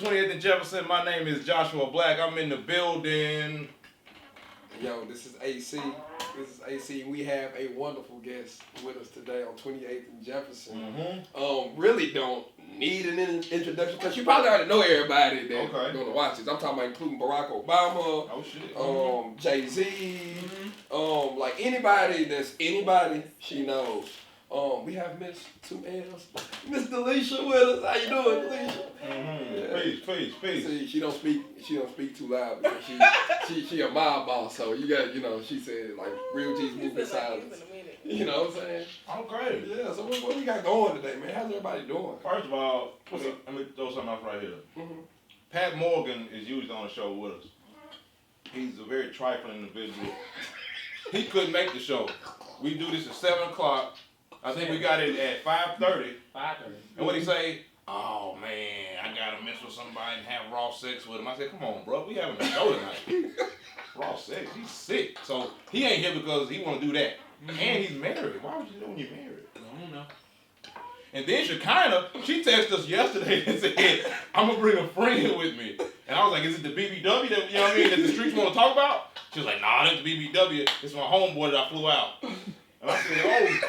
28th and Jefferson. My name is Joshua Black. I'm in the building. Yo, this is AC. This is AC. We have a wonderful guest with us today on 28th and Jefferson. Really don't need an introduction because you probably already know everybody that's going to watch this. I'm talking about including Barack Obama. Oh shit. Jay-Z. Like anybody that's anybody she knows. We have Miss 2 L's, Miss Delisha with us. How you doing, Delisha? Peace. See, she don't speak too loud because she a mob boss. So you got, she said like real G's move in silence. You know what I'm saying? Okay. Yeah. So what we got going today, man? How's everybody doing? First of all, let me throw something out right here. Pat Morgan is usually on the show with us. He's a very trifling individual. He couldn't make the show. We do this at 7 o'clock. I think we got it at 5:30. 5:30. And what he say? Oh man, I gotta mess with somebody and have raw sex with him. I said, come on, bro, we having a show tonight. Raw sex, he's sick. So he ain't here because he wanna do that. And he's married. Why would you do when you're married? I don't know. And then Shekinah, she texted us yesterday and said, I'm gonna bring a friend with me. And I was like, is it the BBW that, that the streets wanna talk about? She was like, nah, that's the BBW. It's my homeboy that I flew out. And I said,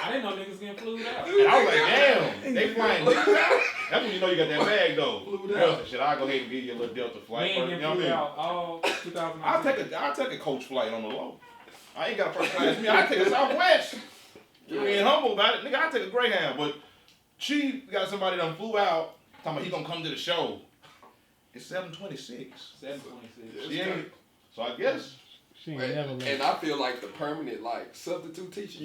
I didn't know niggas getting flued out. And I was like, damn, they flying niggas out. That's when you know you got that bag though. Flued out. Should I go ahead and give you a little Delta flight? We ain't getting flued out all 2019. I'll take a coach flight on the low. I ain't got first class me. I take a Southwest. You ain't humble about it. Nigga, I take a Greyhound. But she got somebody that flew out, talking about he gonna come to the show. It's 7:26. 7:26. She ain't. So I guess. And I feel like the permanent substitute teacher,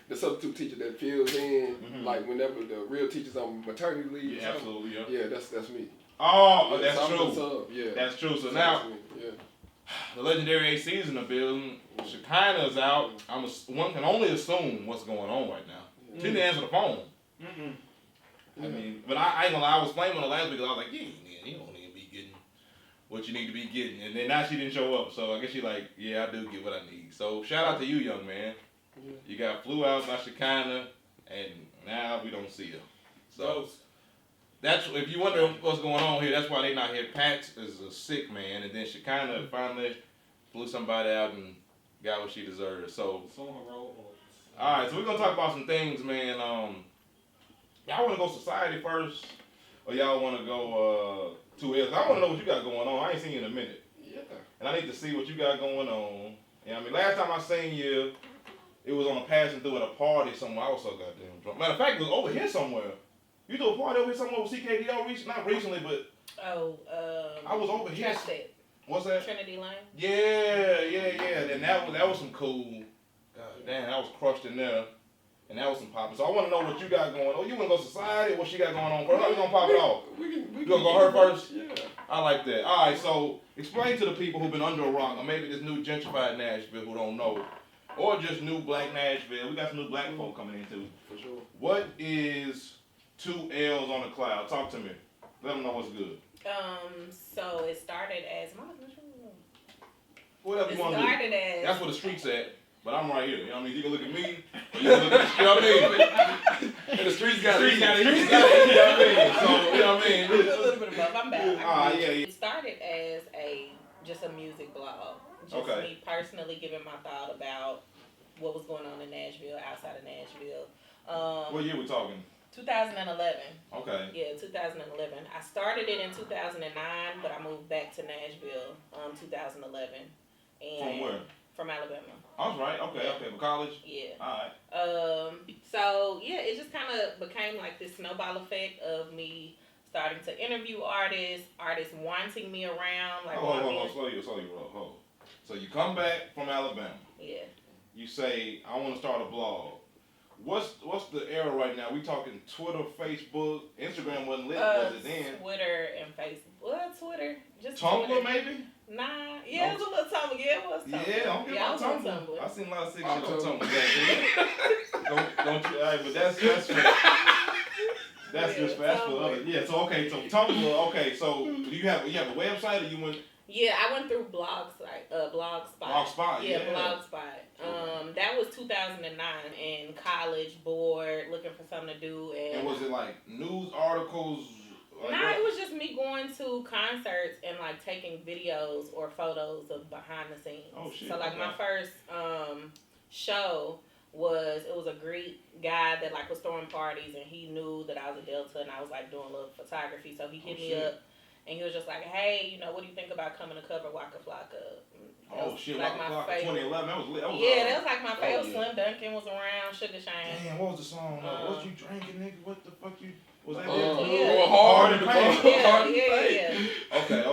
the substitute teacher that fills in like whenever the real teacher's on maternity leave. Yeah, absolutely. Yeah, that's me. Oh, yeah, that's true. Yeah, that's true. So now, the legendary AC is in the building. Shekinah's out. One can only assume what's going on right now. She didn't answer the phone. I mean, but I ain't gonna lie. I was flaming her last week because I was like, you don't need to be getting what you need to be getting. And then now she didn't show up. So I guess she's like, yeah, I do get what I need. So shout out to you, young man. Yeah. You got flew out by Shekinah, and now we don't see her. So that's, if you wonder what's going on here, that's why they not here. Pat is a sick man, and then Shekinah finally flew somebody out and got what she deserved. So, all right, so we're gonna talk about some things, man. Y'all wanna go society first, or y'all wanna go 2 L's? I wanna know what you got going on. I ain't seen you in a minute. Yeah. And I need to see what you got going on. You know what I mean? Last time I seen you, it was on a passing through at a party somewhere. I was so goddamn drunk. Matter of fact, it was over here somewhere. You do a party over here somewhere with CKDO not recently, but I was over here. What's that? Trinity Lane. Yeah. Then that was some cool. God damn, that was crushed in there. And that was some popping. So I want to know what you got going on. Oh, you want to go society or what she got going on first? How we going to pop it off? You going to go her first? Yeah. I like that. All right, so explain to the people who've been under a rock, or maybe this new gentrified Nashville who don't know, or just new black Nashville. We got some new black folk coming in too. For sure. What is 2 L's on the cloud? Talk to me. Let them know what's good. So it started as whatever you want to do. As that's where the streets at. But I'm right here. You know what I mean? You can look at me, or you can look at, you know what I mean? And the streets got it. You know what I mean? So, you know what I mean? A little bit of both. I'm back. Yeah. It started as just a music blog. Just me personally giving my thought about what was going on in Nashville, outside of Nashville. What year we talking? 2011. Okay. Yeah, 2011. I started it in 2009, but I moved back to Nashville 2011. And from where? From Alabama. I was right. Okay. For college? Yeah. All right. So, yeah, it just kind of became like this snowball effect of me starting to interview artists wanting me around. Like, slow you roll. So you come back from Alabama. Yeah. You say, I want to start a blog. What's the era right now? We talking Twitter, Facebook, Instagram wasn't lit, was it then? Twitter and Facebook. Well, Twitter. Just Tumblr, Twitter. maybe? Nah. Yeah, it was a little Tumblr. Yeah, it was Tumblr. Yeah, don't get I my was Tumblr. on Tumblr. I seen a lot of sick shit on Tumblr. don't you? All right, but that's just for others. Yeah. So Tumblr. Okay. So do you have a website or you went? Yeah, I went through Blogspot. Blogspot. Yeah, Blogspot. That was 2009 in college, bored, looking for something to do. And was it like news articles? Like, nah, it was just me going to concerts and like taking videos or photos of behind the scenes. Oh shit. So like okay. my first show was a Greek guy that like was throwing parties and he knew that I was a Delta and I was like doing a little photography. So he hit me up and he was just like, hey, what do you think about coming to cover Waka Flocka? Oh shit, like Waka my Flocka 2011. That was lit. that was like my favorite. Slim Duncan was around. Sugar Shane. Damn, what was the song? What you drinking, nigga? What the fuck you? Was that Going hard in the paint. Yeah. Okay.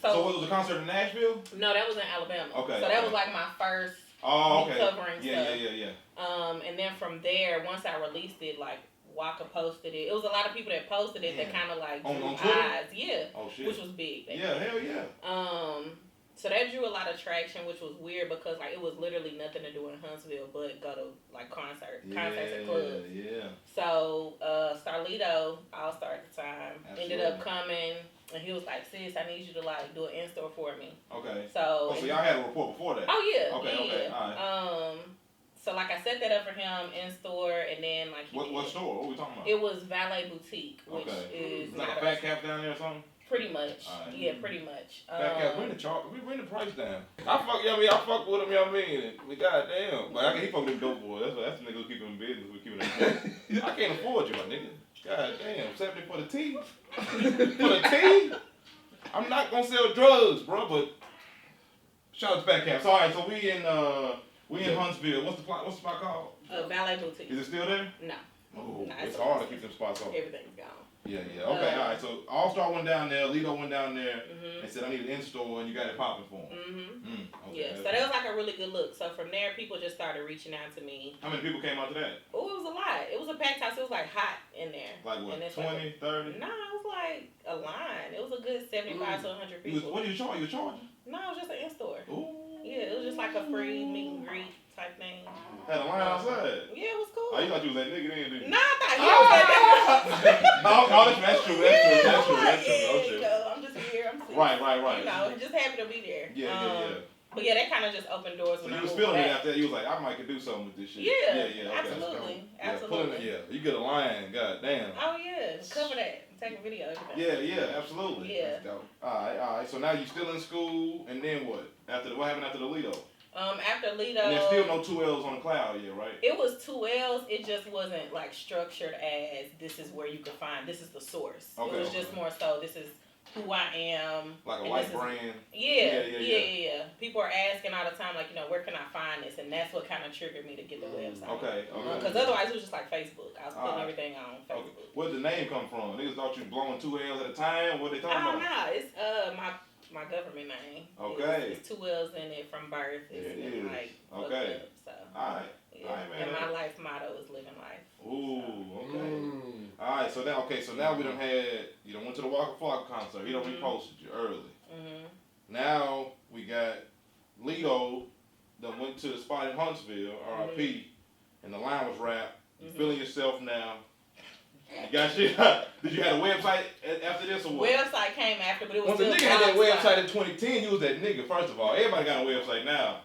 So what was the concert in Nashville? No, that was in Alabama. Okay. So that was like my first covering stuff. Yeah. And then from there, once I released it, like Waka posted it. It was a lot of people that posted it that kind of like drew eyes. Yeah. Oh shit. Which was big. Yeah, hell yeah. So that drew a lot of traction, which was weird because like it was literally nothing to do in Huntsville but go to like concerts and clubs. Yeah. So Starlito, All-Star at the time, ended up coming and he was like, sis, I need you to like do an in-store for me. Okay. So y'all had a report before that? Oh yeah. Okay. All right. So like I set that up for him in store and then like what store? What are we talking about? It was Valet Boutique, which is like a fat cap down there or something? Pretty much. Right. Yeah, pretty much. Bring the price down. I fuck with him, you know what I mean? We goddamn. But he fuck with them dope boys. That's the nigga who keep him in business. We keep it I can't afford you, my nigga. Goddamn. 70 for the tea. For the tea? I'm not gonna sell drugs, bro, but shout out to Fat Caps. Alright, so we in Huntsville. What's the spot called? Valet Boutique. Is it still there? No. Oh, it's hard to keep them spots open. Everything's gone. Yeah. Okay, all right. So All-Star went down there, Lido went down there, and said, I need an in-store, and you got it popping for him. Okay, yeah, so that was like a really good look. So from there, people just started reaching out to me. How many people came out to that? Oh, it was a lot. It was a packed house. It was like hot in there. Like what, 20, 30? Nah, it was like a line. It was a good 75 to 100 people. What did you charge? You charging? No, it was just an in-store. Ooh. Yeah, it was just like a free meet and greet type thing. Had a line outside? Yeah, it was cool. Oh, you thought you was that nigga then, didn't you? Nah, I thought he was that nigga. That's true. I'm just here. I'm Right. Just happy to be there. Yeah. But yeah, that kind of just opened doors. So you was feeling it after that. You was like, I might could do something with this shit. Yeah. Okay, Absolutely. Yeah, you get a line. God damn. Oh yeah, cover that. Take a video. Yeah, absolutely. Yeah. All right. So now you still in school, and then what? What happened after the Lido? After Lido. And there's still no 2 L's on the cloud yet, right? It was 2 L's. It just wasn't like structured as this is where you can find. This is the source. Okay, it was just more so. This is who I am. Like a light brand. Yeah. People are asking all the time, like, where can I find this? And that's what kind of triggered me to get the website. Okay. Because otherwise it was just like Facebook. I was putting everything on Facebook. Okay. Where'd the name come from? Niggas thought you blowing 2 L's at a time? What they talking about? No, it's my government name. Okay. It's 2 L's in it from birth. It's like okay. Up, so. All right. Yeah. And my life motto is living life. Ooh, okay. All right, so now we done went to the Waka Flocka concert. He done reposted you early. Now we got Lido that went to the spot in Huntsville, R.I.P., and the line was wrapped. You feeling yourself now. You got shit. Did you have a website after this or what? Website came after, but it was Once the nigga had that website in 2010, you was that nigga, first of all. Everybody got a website now.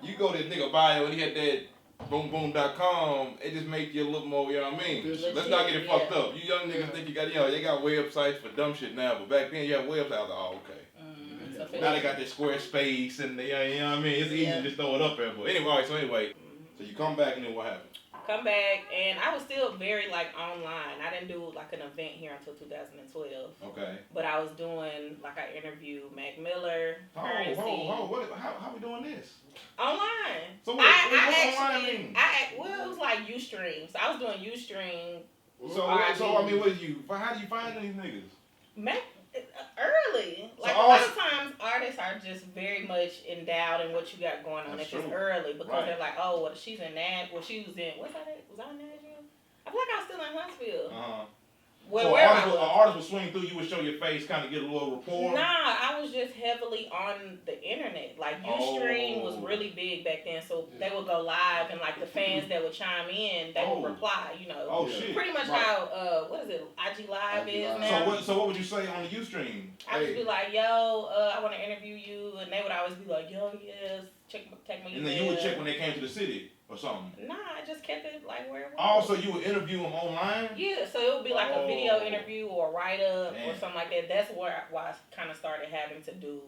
You go to that nigga bio and he had that boomboom.com, it just make you look more, you know what I mean? Let's not get it fucked up. You young niggas think you got, they got websites for dumb shit now, but back then you had websites, I was like, oh, okay. Now they got that Squarespace and you know what I mean? It's easy to just throw it up there. But anyway, so you come back and then what happened? Come back, and I was still very, online. I didn't do, an event here until 2012. Okay. But I was doing, I interviewed Mac Miller, Currency. How we doing this? Online. So what online mean? It was like Ustream. So I was doing Ustream. So I mean, how do you find these niggas? Early. A lot of times artists are just very much endowed in what you got going on. It's just early because they're like, oh, well, she's in Nashville. Well, she was in, was I in Nashville? I feel like I was still in Huntsville. So an artist would swing through, you would show your face, kind of get a little rapport? Nah, I was just heavily on the internet. Ustream was really big back then, so they would go live, and the fans that would chime in, they would reply, Oh, shit. Pretty much how, IG Live is now. So what would you say on the Ustream? I would be like, yo, I want to interview you, and they would always be like, yo, yes, check my email. And then you would check when they came to the city? or something? Nah, I just kept it like where it was. Oh, so you would interview them online? Yeah, so it would be like a video interview or a write-up or something like that. That's why I kind of started having to do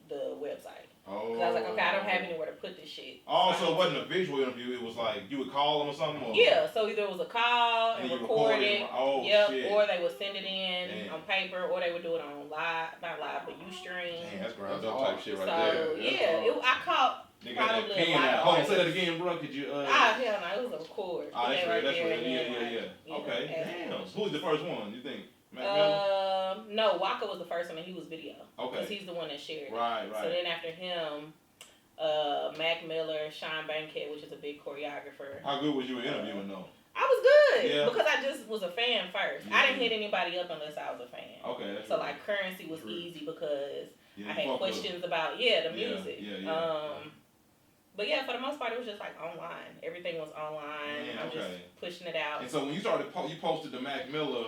the website. Oh. Cause I was like, okay, I don't have anywhere to put this shit. Oh, so it wasn't a visual interview. It was like you would call them or something. Or? Yeah, so either it was a call and record it. Oh, yep, shit. or they would send it in on paper, or they would do it on live, not live, but Ustream. Damn, that's ground up type shit right so, there. So yeah, I caught probably a lot of. Hold on, say that again, bro. Could you? Ah, hell no, it was a record. Ah, that's right. That's there, right. Yeah. Okay. Damn. Who's the first one? You think? No, Waka was the first one, and he was video. Okay. Because he's the one that shared it. Right. So then after him, Mac Miller, Sean Bankhead, which is a big choreographer. How good was you interviewing though? I was good. Yeah. Because I just was a fan first. Yeah. I didn't hit anybody up unless I was a fan. Okay. So like Currency was easy because I had questions about the music. Yeah. But yeah, for the most part, it was just like online. Everything was online. I'm just pushing it out. And so when you started, you posted the Mac Miller.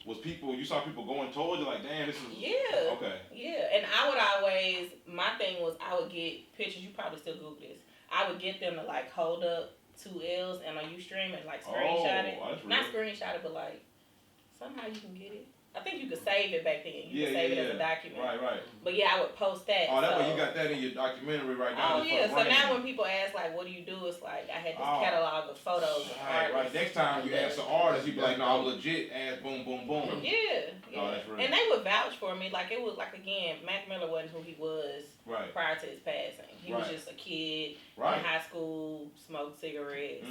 You saw people going towards you like, damn, this is... Yeah. Okay. Yeah, and I would always, my thing was I would get pictures, you probably still Google this, I would get them to like hold up 2 L's and on Ustream and like screenshot it. Not screenshot it, but like somehow you can get it. I think you could save it back then. You could save it as a document. Right. But yeah, I would post that. Oh, that way you got that in your documentary right now. Oh yeah, so now when people ask like, what do you do? It's like, I had this catalog of photos of artists. Right, next time you ask an artist, you be like, no, I'm legit, ass boom, boom, boom. Yeah. Oh, that's real. And they would vouch for me. Like, it was like, again, Mac Miller wasn't who he was prior to his passing. He was just a kid in high school, smoked cigarettes.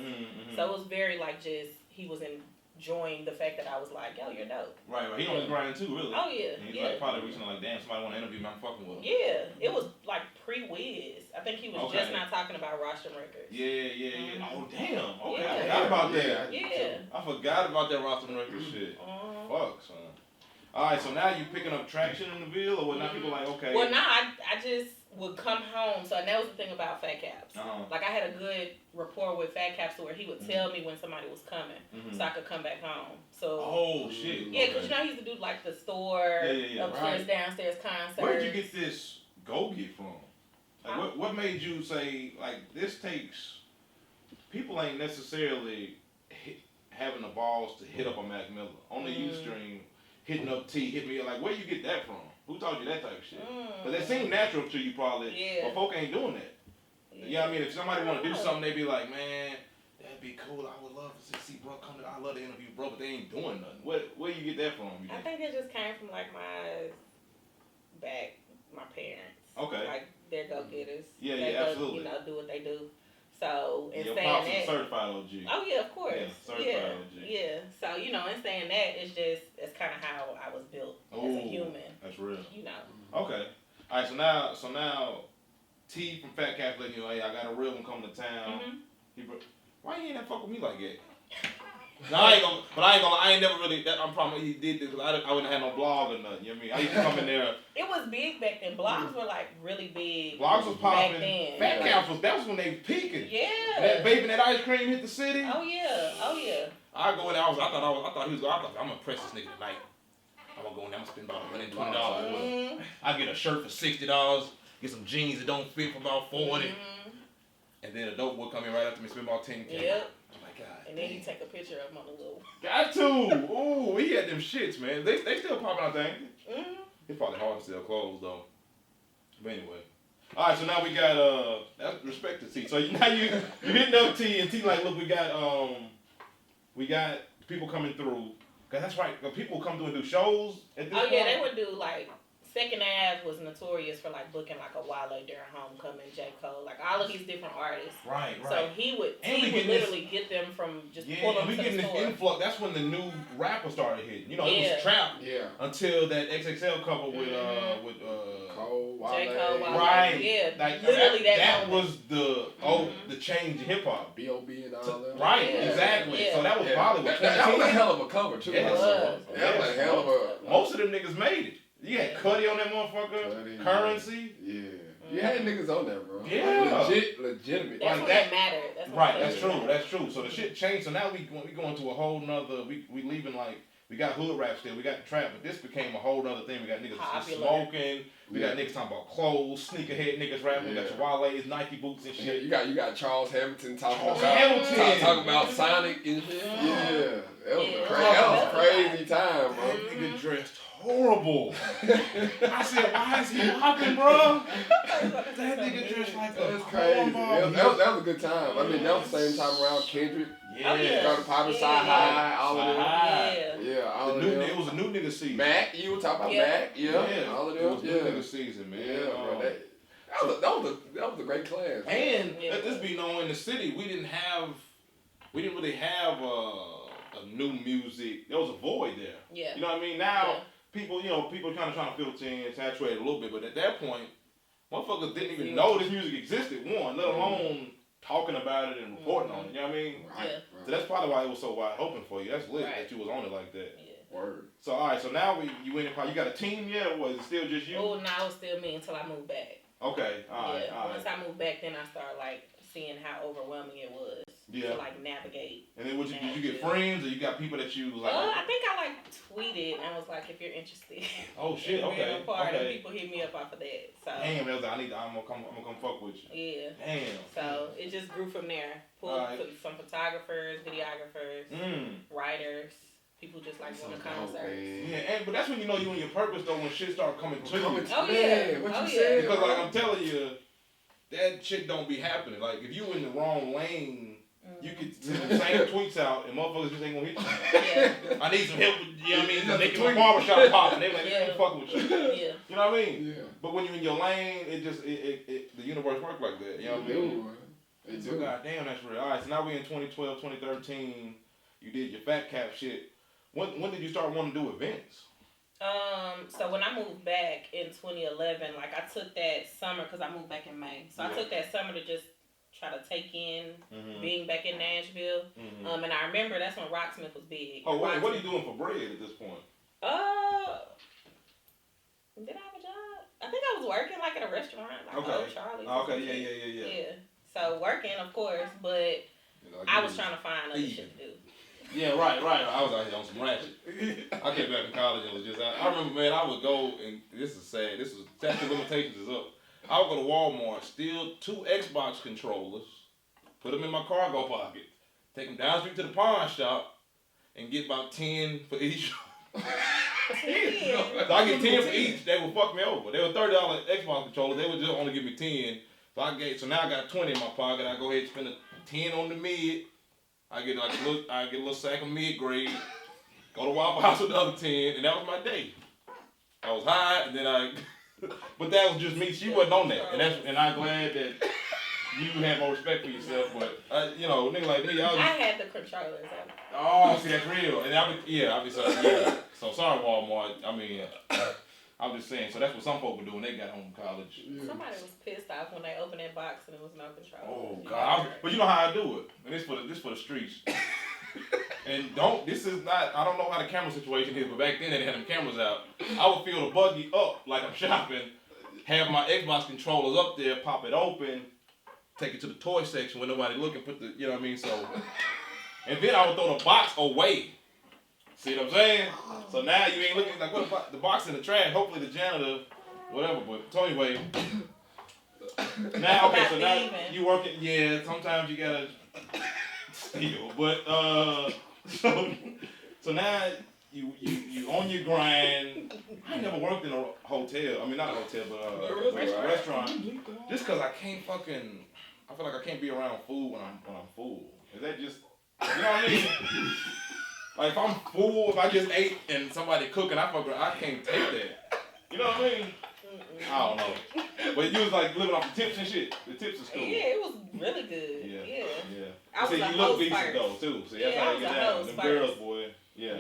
So it was very like he was enjoying the fact that I was like, yo, you're dope. Right. He on his grind too, really. Oh yeah. And he's like probably reaching like, damn, somebody want to interview me, I'm fucking with him. Yeah, it was like pre-Wiz. I think he was just not talking about Rocksmith Records. Yeah. Oh damn. Okay, yeah. I forgot about that. Yeah. I forgot about that Rocksmith Records shit. Fuck, son. All right, so now you picking up traction in the Ville, or what? Now people like, okay. Well, I just would come home. So that was the thing about Fat Caps. Like I had a good rapport with Fat Caps, where he would tell me when somebody was coming, so I could come back home. So. Oh shit. Yeah, because he used to do like the store, upstairs, downstairs concerts. Where'd you get this go-get from? Like, what made you say like this takes? People ain't necessarily having the balls to hit up a Mac Miller on the Ustream. Hitting up T, hit me up, like, where you get that from? Who taught you that type of shit? But that seemed natural to you probably, but folk ain't doing that. You know what I mean? If somebody want to do something, they be like, man, that'd be cool, I would love to see bro come to, I love to interview bro, but they ain't doing nothing. Where you get that from? I think it just came from like my parents. Okay. Like, they're go-getters. Yeah, they absolutely. do what they do. So, in your saying pops that, is certified OG. Oh yeah, of course. Yeah, certified OG. Yeah. So, in saying that, it's kind of how I was built as a human. That's real. Okay. All right. So now, T from Fat Cat letting you know, hey, I got a real one coming to town. Why you ain't that fuck with me like that? No, I ain't never really. I'm probably he did this because I wouldn't have no blog or nothing. You know what I mean? I used to come in there. It was big back then. Blogs were like really big. Blogs was popping. Back then. Fat Cats that was when they was peaking. Yeah. That baby and that ice cream hit the city. Oh yeah. I go in there. I thought he was. I'm gonna press this nigga tonight. I'm gonna go in there. I'm gonna spend about $120. I get a shirt for $60. Get some jeans that don't fit for about $40. And then a dope boy come in right after me, spend about $10K. Yep. God, and then he take a picture of him on the little. Got to. Ooh, he had them shits, man. They still popping, I think. It's probably hard to sell clothes though. But anyway. All right, so now we got that's respect to T. So now you hitting up T, and T like, look, we got people coming through. Cause that's right. People come through and do shows at this point. Yeah, they would do like. Second Ave was notorious for like booking like a Valet during Homecoming, J. Cole, like all of these different artists. Right. So he would literally get them from just pull them to the store. Yeah, we getting this influx. That's when the new rapper started hitting. It was trap. Yeah. Until that XXL couple with Cole, J. Cole, Valet. Right. Yeah. Like literally that was the change in hip hop. B.O.B. and all that. Right. Yeah. Exactly. Yeah. So that was Bollywood. That was a hell of a cover too. Yes. That was a hell of a. Most of them niggas made it. You had Cuddy on that motherfucker. Currency. Yeah. You had niggas on there, bro. Yeah. Legitimate. That's like that mattered. That's true. So the shit changed. So now we going to a whole nother. We leaving like We got hood rap still. We got the trap, but this became a whole other thing. We got niggas Popular. smoking. We got niggas talking about clothes, sneakerhead niggas rapping. We got your Wale's, Nike boots and shit. You got Charles Hamilton talking Hamilton. about Sonic and shit. Yeah. That was Yeah. a crazy time, bro. That nigga dressed horrible. I said, why is he popping, bro? That nigga dressed like a That's crazy. cornball. That was a good time. I mean, that was the same time around Kendrick. Yeah. Started popping Side High, all of them. Yeah. Yeah, all of them. It was a new nigga season. Mac, you were talking about Mac. Yeah, all of them. It was new nigga season, man. Yeah, bro. That was a great class. And let this be known, in the city, we didn't really have a new music. There was a void there. Yeah. You know what I mean? Now, people kind of trying to filter in, saturate a little bit, but at that point, motherfuckers didn't even know this music existed, one, let alone talking about it and reporting on it. You know what I mean? Right. So that's probably why it was so wide open for you. That's lit that you was on it like that. Yeah. Word. So, all right, so now you went in, you got a team yet, or was it still just you? Oh, no, it was still me until I moved back. Okay, all right. Once I moved back, then I started, like, seeing how overwhelming it was to, like, navigate. And then did you get friends, or you got people that you was like? I think I, like, tweeted and was like, if you're interested. Oh, shit, okay. And people hit me up off of that. So. Damn, I was like, I'm gonna come fuck with you. Yeah. Damn. So it just grew from there. Pulled some photographers, videographers, writers, people just like going to concerts. Yeah, but that's when you know you in your purpose though, when shit start coming to you. Oh yeah. What you said? Because like I'm telling you, that shit don't be happening. Like if you in the wrong lane, you could send the same tweets out and motherfuckers just ain't gonna hit you. Yeah. I need some help with, you know what I mean? Making my barbershop pop and they like, they ain't fucking with you. Yeah. You know what I mean? Yeah. But when you in your lane, the universe works like that. You know what I mean? They So do. goddamn, that's real. All right, so now we in 2012, 2013. You did your fat cap shit. When did you start wanting to do events? So when I moved back in 2011, like I took that summer because I moved back in May. So I took that summer to just try to take in being back in Nashville. And I remember that's when Rocksmith was big. Oh, what are you doing for bread at this point? Did I have a job? I think I was working like at a restaurant, like Old Charlie's. Okay, yeah. Yeah. So working, of course, but I was trying to find other shit to do. Yeah, right. I was out here on some ratchet. I came back from college and was just out. I remember, man, I would go, and this is sad, statute of limitations is up. I would go to Walmart, steal 2 Xbox controllers, put them in my cargo pocket, take them down the street to the pawn shop, and get about 10 for each. So I get 10 for each. They would fuck me over. They were $30 Xbox controllers. They would just only give me 10. So now I got 20 in my pocket. I go ahead and spend a 10 on the mid. I get a little sack of mid grade. Go to Waffle House with the other 10, and that was my day. I was high, and then but that was just me. She wasn't on that, and I'm glad that you have more respect for yourself. But nigga like me, I had the controllers. Oh, see, that's real. And I'll be sorry. So sorry, Walmart. I mean, I'm just saying. So that's what some folk were doing. They got home from college. Yeah. Somebody was pissed off when they opened that box and there was no control. Oh God! But you know how I do it. And this for the streets. And I don't know how the camera situation is, but back then they had them cameras out. I would fill the buggy up like I'm shopping, have my Xbox controllers up there, pop it open, take it to the toy section when nobody looking, you know what I mean? So, and then I would throw the box away. See what I'm saying? So now you ain't looking like what the box in the trash. Hopefully the janitor, whatever. But so anyway, now so now you working. Yeah, sometimes you gotta steal. But so now you on your grind. I never worked in a hotel. I mean not a hotel, but a restaurant. Just cause I feel like I can't be around food when I'm full. Is that just you know what I mean? Like if I'm full, if I just ate and somebody cooking, I can't take that. You know what I mean? I don't know. But you was like living off the tips and shit. The tips is cool. Yeah, it was really good. Yeah. I was See, you look decent though too. See, that's how you get down. Them girls, boy. Yeah.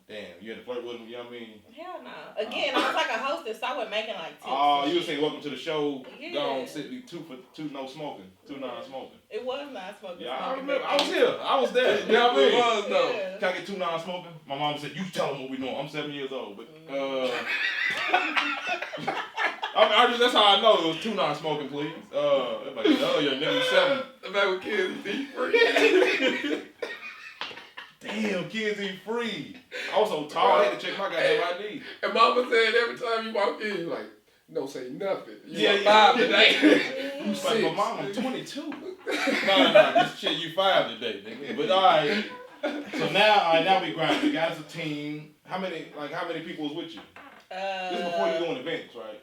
Damn, you had to flirt with them, you know what I mean? Hell no. Again, I was like a hostess, so I wasn't making like tips. Oh, you were saying welcome to the show. Yeah. Gone sit 2 for 2 no smoking. 2 non-smoking. It was non-smoking. Yeah, I remember. I was here. I was there. You know what I mean? It was though. Yeah. Can I get 2 non-smoking? My mom said, you tell them what we doing. I'm 7 years old, but that's how I know it was 2 non-smoking, please. Everybody, your nigga 7. The back with kids, deep free. Damn, damn, kids eat free. I was so tall, I had to check my goddamn ID. And mama said every time you walk in, you like, don't say nothing. You Yeah, like 5 today. You was like, but mom, I'm 22. no, this shit, you 5 today, nigga. But all right. So now we grind. You guys a team. How many people was with you? This is before you doing events, right?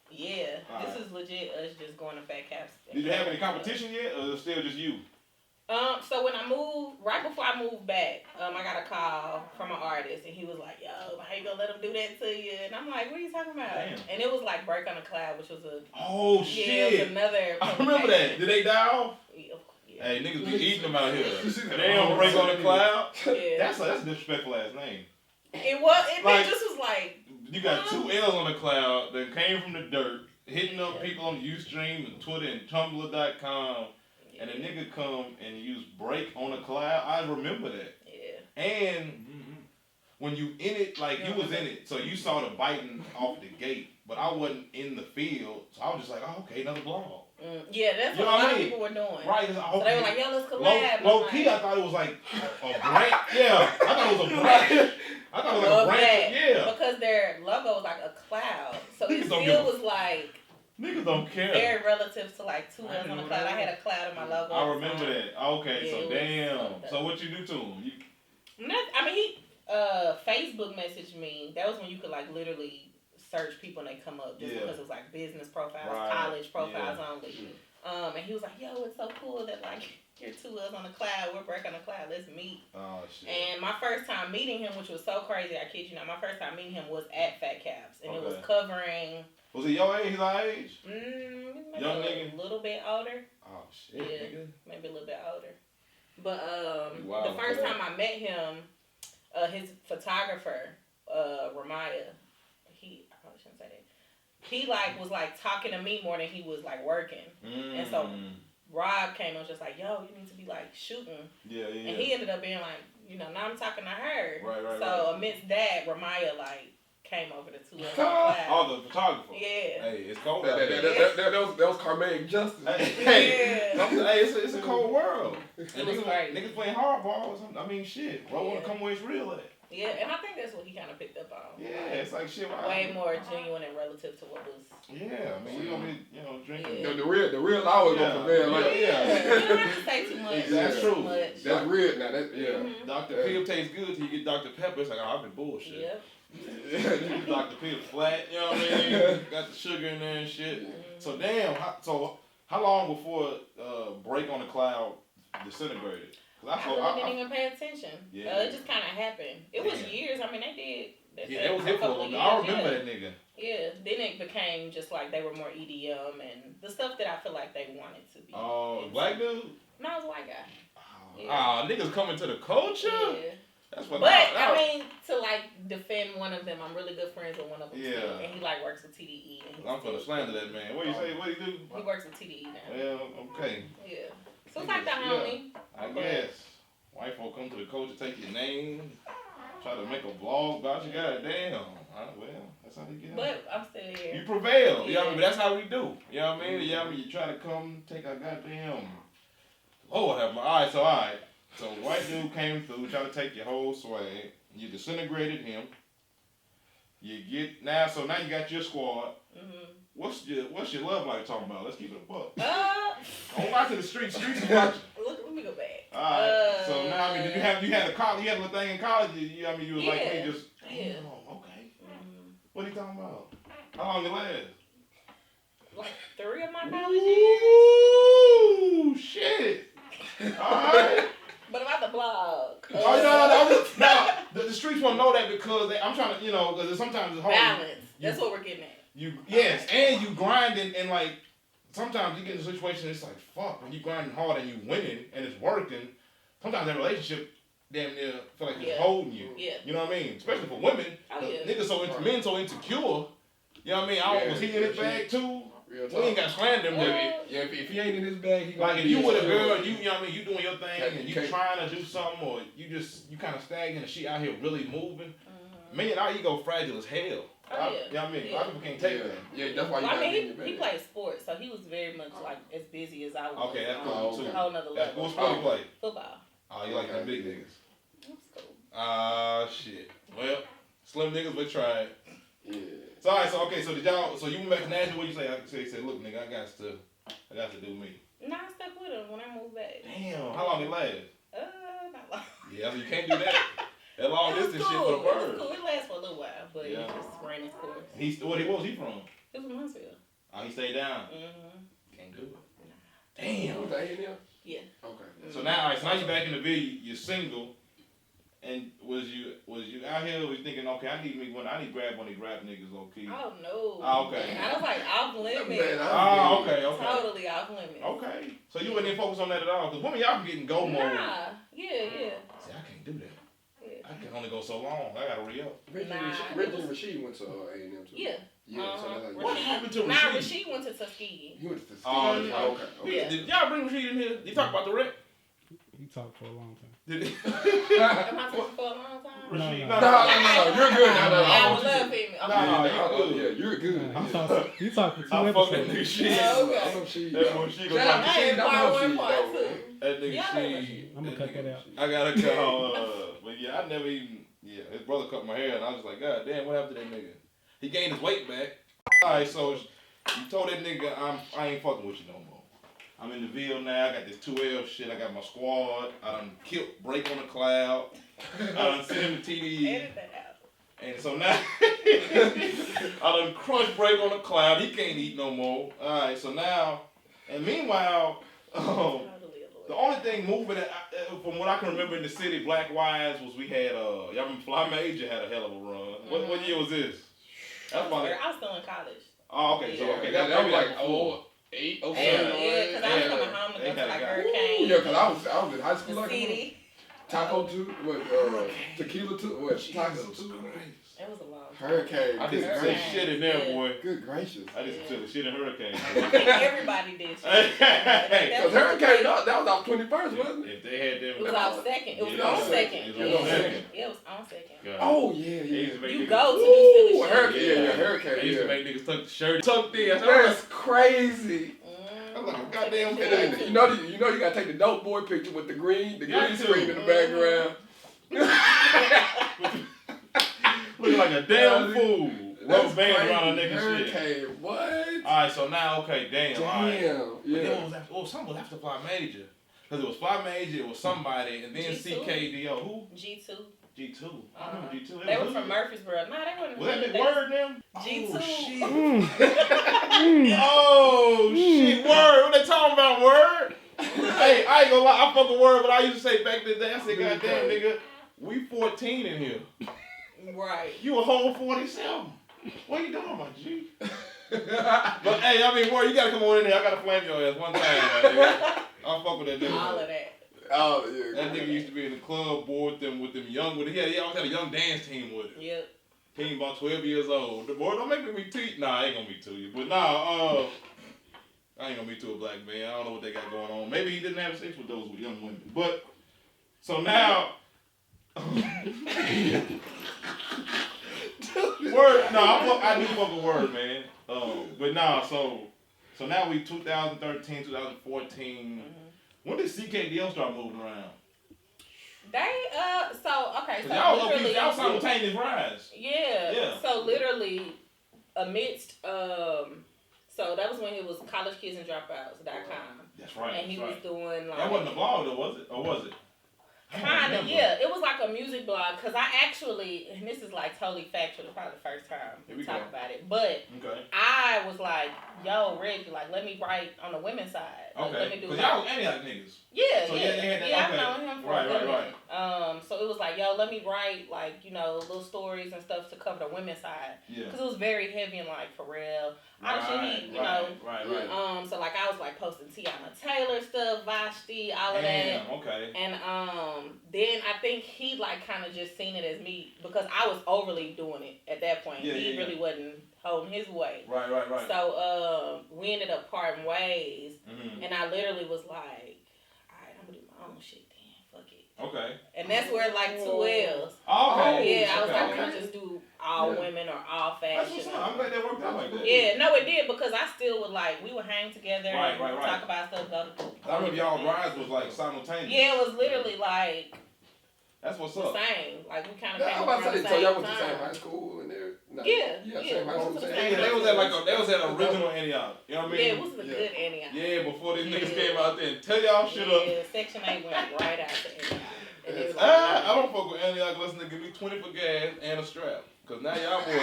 Yeah, All this is legit us just going to Fat Caps. Did you have any competition yet, or is it still just you? So when I moved, right before I moved back, I got a call from an artist, and he was like, "Yo, how you gonna let him do that to you?" And I'm like, "What are you talking about?" Damn. And it was like Break on a Cloud, which was a Shit. it was another. I remember that. Did they die off? Yeah. Hey, niggas be eating them out here. They don't break on the cloud. Yeah. That's a disrespectful ass name. It was. Like, just was like. You got 2 L's on the cloud that came from the dirt, hitting up people on Ustream and Twitter and Tumblr.com. And a nigga come and use break on a cloud. I remember that. Yeah. And when you in it, like you was in it, so you saw the biting off the gate, but I wasn't in the field, so I was just like, oh, okay, another blog. Yeah, that's what a lot of people were doing. Right. So they were like, yo, let's collab. Low key, I thought it was like a brand. Yeah, I thought it was a brand. I thought it was like a brand. Yeah. Because their logo was like a cloud, so it Niggas don't still was like. Niggas don't care. Very relative to like 2 L's on the cloud. I had a cloud in my logo. I remember that. Okay, Yeah, so damn. So what you do to him? He Facebook messaged me. That was when you could like literally search people and they come up just because it was like business profiles, college profiles only. And he was like, "Yo, it's so cool that like you're 2 L's on the cloud. We're Break on the Cloud. Let's meet." Oh shit. And my first time meeting him, which was so crazy, I kid you not, my first time meeting him was at Fat Caps, and it was covering. Was he your age? His age? Maybe Young a nigga? little bit older. Oh shit, Yeah, nigga. maybe a little bit older. But Wow, the first time I met him, his photographer, Ramaya, I probably shouldn't say that. He like was like talking to me more than he was like working, and so Rob came and was just like, "Yo, you need to be like shooting." Yeah. And he ended up being like, now I'm talking to her. Right. So amidst that, Ramaya like came over to 2 L's on the cloud. Oh, the photographer. Yeah. Hey, it's cold. That was Carmaine Justice. Hey, Yeah. it's a cold world. And It was great. niggas playing hardball or something. I mean, shit. Bro, wanna come where it's real at. Yeah, and I think that's what he kind of picked up on. Yeah, it's like shit. Way more genuine and relative to what was. Yeah, I mean, you gonna be, drinking. Yeah. The real always gonna prevail. Like, You don't have to say too much. That's true. Much. That's real now. That's Mm-hmm. Dr. Peel tastes good till you get Dr. Pepper. It's like, oh, I've been bullshit. Yep. Dr. Peel flat, you know what I mean? Got the sugar in there and shit. Mm-hmm. So damn, how long before Break on the Cloud disintegrated? I didn't even pay attention. Yeah. It just kind of happened. It was years. I mean, they did. Yeah, that was hit for a little bit. I remember that nigga. Yeah, then it became just like they were more EDM and the stuff that I feel like they wanted to be. Oh, black dude? No, it was a white guy. Oh, niggas coming to the culture? Yeah. That's what. But I mean, to like defend one of them, I'm really good friends with one of them. Yeah. Too, and he like works with TDE. And I'm gonna slander that man. What you say? What he do? He works with TDE now. Well, okay. Yeah. So it's like the homie. I guess. White folk come to the culture, take your name, try to make a vlog about you. Goddamn. Well, that's how they get out. But I'm still here. You prevail. Yeah. You know what I mean? That's how we do. You know what I mean? You know what I mean? You try to come take our goddamn. Lord have my. All right. So white dude came through, try to take your whole swag. You disintegrated him. You get now you got your squad. Mm-hmm. What's your love life talking about? Let's keep it a buck. Don't lie to the streets. Streets is watching. Let me go back. All right. So now I mean, you had a little thing in college. You was like me, just. Yeah. Oh, okay. Mm-hmm. What are you talking about? How long it last? Like 3 of my college years. Ooh, shit. All right. But about the blog. No. The streets won't know that because I'm trying to, because sometimes it's hard. Balance. That's what we're getting at. And you grinding and like sometimes you get in a situation it's like fuck when you grinding hard and you winning and it's working. Sometimes that relationship damn near feel like it's holding you. Yeah. You know what I mean? Especially for women. Niggas men so insecure. You know what I mean? Was he in his bag too? We ain't got slander him. If he ain't in his bag, he like if you with a girl, you know what I mean, you doing your thing and you trying to do something or you kind of stagnant and she out here really moving. Man, our ego fragile as hell. You know what I mean? A lot of people can't take that. Yeah, that's why you gotta be in your bag. He played sports, so he was very much like as busy as I was. Okay, that's cool too. A whole nother level. What sport you play? Football. Oh, you like them big niggas. That's cool. Shit. Well, slim niggas, we tried. Yeah. So alright, so okay, so did y'all? So you went back to Nashville? What you say? You said, look, nigga, I got to do me. Nah, I stuck with him when I moved back. Damn, how long it last? Not long. Yeah, so you can't do that. That long distance shit for the birds. It was cool. It lasted for a little while, but Yeah. it just ran its course. What was he from? It was from Nashville. Oh, he stayed down. Can't do it. Damn. Was that A&M? Yeah. Okay. So now, alright, so now you back in the V. You're single. And was you out here? Was you thinking, okay, I need to grab one of these rap niggas, low key? Oh no. Oh, okay. I was like off limits. Oh, okay. Totally off limits. Okay. So you wasn't even focused on that at all? Because women, y'all can get in go mode. Nah. Yeah. See, I can't do that. Yeah. I can only go so long. I gotta re-up. Reggie and Rashid went to A&M too. Yeah. Yeah, so that's like, What happened to Nah, Rashid? Rashid went to Tuskegee. He went to the Oh, okay. Yeah. Did y'all bring Rashid in here? You talk about the wreck? You talked for a long time. Did it? Am I talking for a long time? Rashid, No. No, you're good. No. I would love him. Yeah, you're good. You talked for 2 I fuck that episodes. nigga shit. Oh, okay. I know she. That one she gonna Shout out talk to I she. ain't part one, part two. that nigga Yeah. shit. I'm gonna cut that out. I gotta call, but yeah, I never even, his brother cut my hair and I was like, God damn, what happened to that nigga? He gained his weight back. Alright, so you told that nigga, I ain't fucking with you no more. I'm in the Ville now, I got this 2L shit, I got my squad, I done killed Break on the Cloud, I done sent him to TDE. Edit that out. And so now, I done crushed Break on the Cloud, he can't eat no more. Alright, so now, and meanwhile, the only thing moving, from what I can remember in the city, black wise, was we had, y'all remember Fly Major had a hell of a run. What year was this? That's probably. I was still in college. Oh, okay. So, okay. That was like 08, 07. Yeah, because I was coming home to go to like Hurricane. Yeah, because I was in high school The like city. Taco 2, Tequila 2, Taco 2. It was a long time. Hurricane. I did some silly shit in there, boy. Good gracious. I did some silly shit in Hurricane. I think everybody did shit. Because Hurricane, that was off 21st, wasn't it? If they had them. It was off second. It was Yeah, on second. It was on second. Yeah, it was on second. God. Oh, yeah. They used to make You niggas- go to do Ooh, silly shit. Hurricane. Yeah, They Hurricane. used to make niggas tuck the shirt tucked in. That's crazy. I'm like, goddamn And then, you know you gotta take the dope boy picture with the green Got to. screen in the background. Looking like a damn fool. That's Rubber bands crazy. around a nigga shit. Hurricane, what? Alright, so now, okay, damn. Alright. Damn, But yeah. then something was after Fly Major. Because it was Fly Major, it was somebody, and then G2. CKDO. Who? G2. G2. I remember G2. They were from Murfreesboro. Nah, they weren't. Was that Big Word them? G2. Oh, shit. Oh, shit. Word. What they talking about, Word? Hey, I ain't gonna lie. I fuck with Word, but I used to say back in the day, I said, goddamn, nigga, we 14 in here. Right. You a whole 47. What you doing, my G? But hey, I mean, Word, you gotta come on in there. I gotta flame your ass one time, my nigga. I'll fuck with that nigga. All of that. Oh, yeah. That nigga used to be in the club, boy, with them young, he always had a young dance team with him. Yep. He about 12 years old. The boy, don't make me teach. Nah, I ain't gonna be to you. But nah, I ain't gonna be to a black man. I don't know what they got going on. Maybe he didn't have sex with those young women. But, so now, Word, I do fuck with Word, man. But nah, so now we 2013, 2014. When did CKDL start moving around? They so okay, so Y'all simultaneous rise. Yeah. So literally amidst so that was when it was collegekidsandropouts.com. That's right. And he was doing like that wasn't a blog though, was it? Or was it? Kind of, yeah. It was like a music blog because I actually, and this is like totally factual, probably the first time we talk about it, but I was like, yo, Reggie, like, let me write on the women's side. Like, Okay. let me do because y'all was Antioch niggas. Yeah, so yeah. I've known him for a good minute. Right. So it was like, yo, let me write, like, you know, little stories and stuff to cover the women's side. Yeah. Because it was very heavy in, like, Pharrell. Obviously, you know. Right. So, like, I was, like, posting Tiana Taylor stuff, Vashti, all of that. Okay. And then I think he, like, kind of just seen it as me because I was overly doing it at that point. He really wasn't holding his way. Right. So we ended up parting ways, and I literally was like, all right, I'm gonna do my own shit then. Fuck it. Okay. And that's where like 2 L's. Okay. Yeah, I was like, I'm gonna just do all women or all fashion. That's what's up. I'm glad that worked out like that. Yeah, no, it did because I still would like we would hang together, and talk about stuff. I remember y'all rise was like simultaneous. Yeah, it was literally like. That's what's the up. same. Like we kind of. Yeah, I'm about to say, so y'all went to the same high school and there. No, Yeah, same high school. both of the Same. same They was at they was at original Antioch. You know what I mean? Yeah, it was a good Antioch. Yeah, before these niggas came out there and tell y'all shit up. Yeah, Section 8 went right out to Antioch. And it was I don't fuck with Antioch unless they give me 20 for gas and a strap. Cause now y'all boys,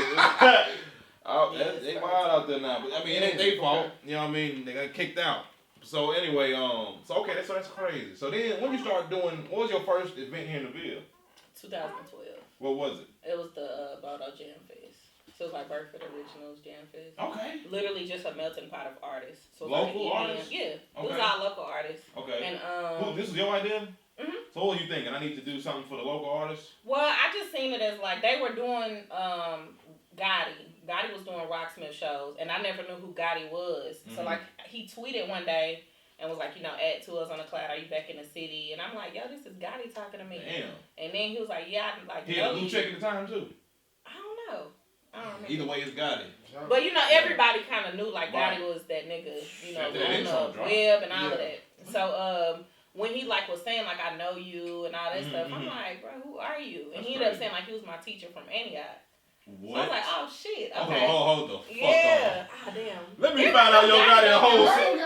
they wild out there now. But I mean, it ain't their fault. You know what I mean? They got kicked out. So anyway, so that's crazy. So then, when you start doing, what was your first event here in the Ville? 2012. What was it? It was the Baldo Jam Fest. So it was like Burford Originals Jam Fest. Okay. Literally just a melting pot of artists. So Local like artists? Yeah. It was Okay. all local artists. Okay. And This was your idea? Mhm. So what were you thinking? I need to do something for the local artists? Well, I just seen it as like they were doing Gotti. Gotti was doing Rocksmith shows, and I never knew who Gotti was. Mm-hmm. So like he tweeted one day and was like, add to us on the cloud. Are you back in the city? And I'm like, yo, this is Gotti talking to me. Damn. And then he was like, yeah, I like. He had a blue check at the time too. I don't know. I don't remember. Either way, it's got it. But everybody kind of knew like Right. Gotti was that nigga, That on intro the drop. web and all of that. So when he like was saying like I know you and all that stuff, I'm like, bro, who are you? And That's he ended up crazy. saying like he was my teacher from Antioch. What? So I was like, oh shit, okay. Hold the fuck Yeah. on. Ah damn. Let me find out your Gotti a whole. Right.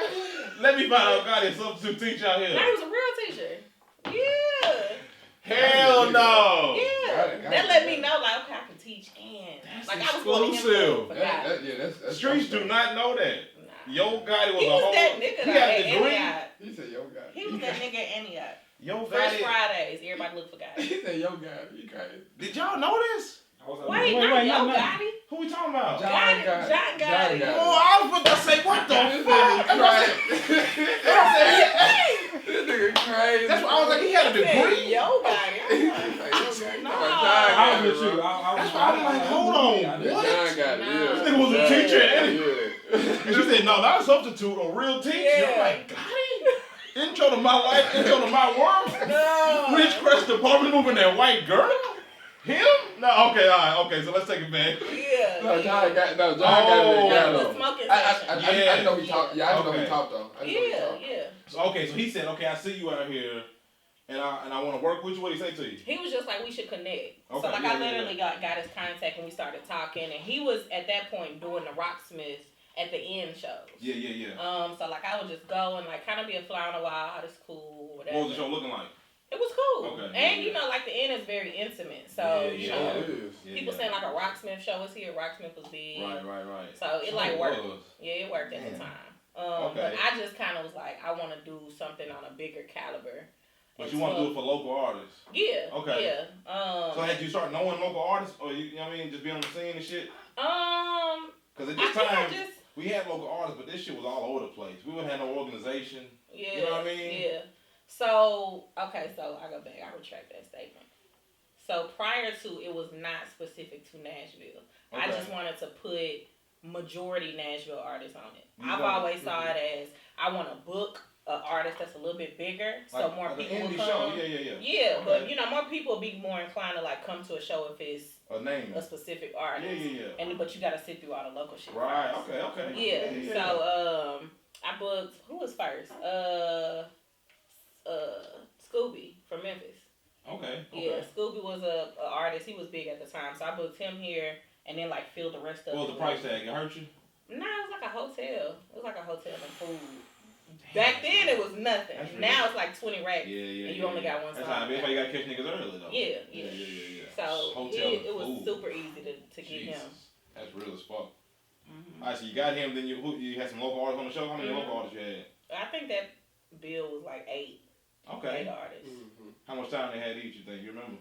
Let me find out Gotti a substitute teacher out No, here. he was a real teacher. Yeah. Hell no. Yeah. Got That it. let me know like okay, I can teach and That's like I was going to exclusive. him for Gotti. That's Streets do not know that. Nah. Yo Gotti was He a was whole. that nigga He though, had at a degree. Antioch. He said, yo, guy. He was that nigga at Antioch. Yo Fresh Gotti. Fridays, everybody look for Gotti. He said, yo, guy. You crazy. Did y'all know this? Wait, not Yo Gotti. Who we talking about? John Gotti. Gotti. John Gotti. John Oh, I was about to say, what the fuck? This nigga crazy. That's why I was like, he had a He said, degree. Yo Gotti. I'm like, No. I was with you. That's why I'm like, hold on, what? John got it. Nah. Yeah. This nigga was a teacher at Antioch. Yeah. And she said, no, not a substitute, a real teacher. Yeah. I'm like, Gotti? Intro to my life, intro to my world. No. Ridgecrest Department moving that white girl? Him? No, okay, all right, okay, so let's take it back. Yeah. No, John got it. No, John Oh. got That it. was Yeah, the smoking I session. know he talked. Yeah, I know Okay. he talked though. I know he Yeah, talked. yeah. So, okay, so he said, okay, I see you out here, and I want to work with you. What did he say to you? He was just like, we should connect. Okay, So like yeah, I literally got his contact and we started talking, and he was at that point doing the Rocksmith at the end shows. Yeah. So like I would just go and like kind of be a fly on the wall. Oh, this cool, whatever. What was the show looking like? It was cool. Okay, And yeah. like the end is very intimate. So Yeah, It is. people saying like a Rocksmith show was here. Rocksmith was big. Right. So it like Sure worked. was. Yeah, it worked at the Damn. time. Okay. But I just kind of was like, I want to do something on a bigger caliber. But you want to do it for local artists. Yeah. Okay. Yeah. So had you start knowing local artists, or you know what I mean, just being on the scene and shit? Because at I this think time, I just we had local artists, but this shit was all over the place. We wouldn't have no organization. yeah. You know what I mean? Yeah. So okay, so I go back. I retract that statement. So prior to, it was not specific to Nashville. I Okay. just wanted to put majority Nashville artists on it. You I've know- always saw it as I want to book an artist that's a little bit bigger, so Like, more like people an will indie come. show. Yeah. Yeah, but Okay. more people will be more inclined to like come to a show if it's A name. a specific artist. Yeah. And but you gotta sit through all the local shit. Right. first. Okay. Yeah. So I booked who was first? Scooby from Memphis. Okay. Yeah, Scooby was a artist. He was big at the time, so I booked him here, and then like filled the rest of. What was the price tag? It hurt you? Nah, it was like a hotel. It was like a hotel and food. Back then it was nothing. That's Now it's like 20 racks. Yeah. And you only got one That's song. how everybody got to catch niggas early though. Yeah. So Hotel it was food. super easy to get him. Jesus. That's real as fuck. Mhm. Alright, so you got him, then you had some local artists on the show. How many Mhm. local artists you had? I think that bill was like eight Okay. artists. How much time they had each, you think? You remember?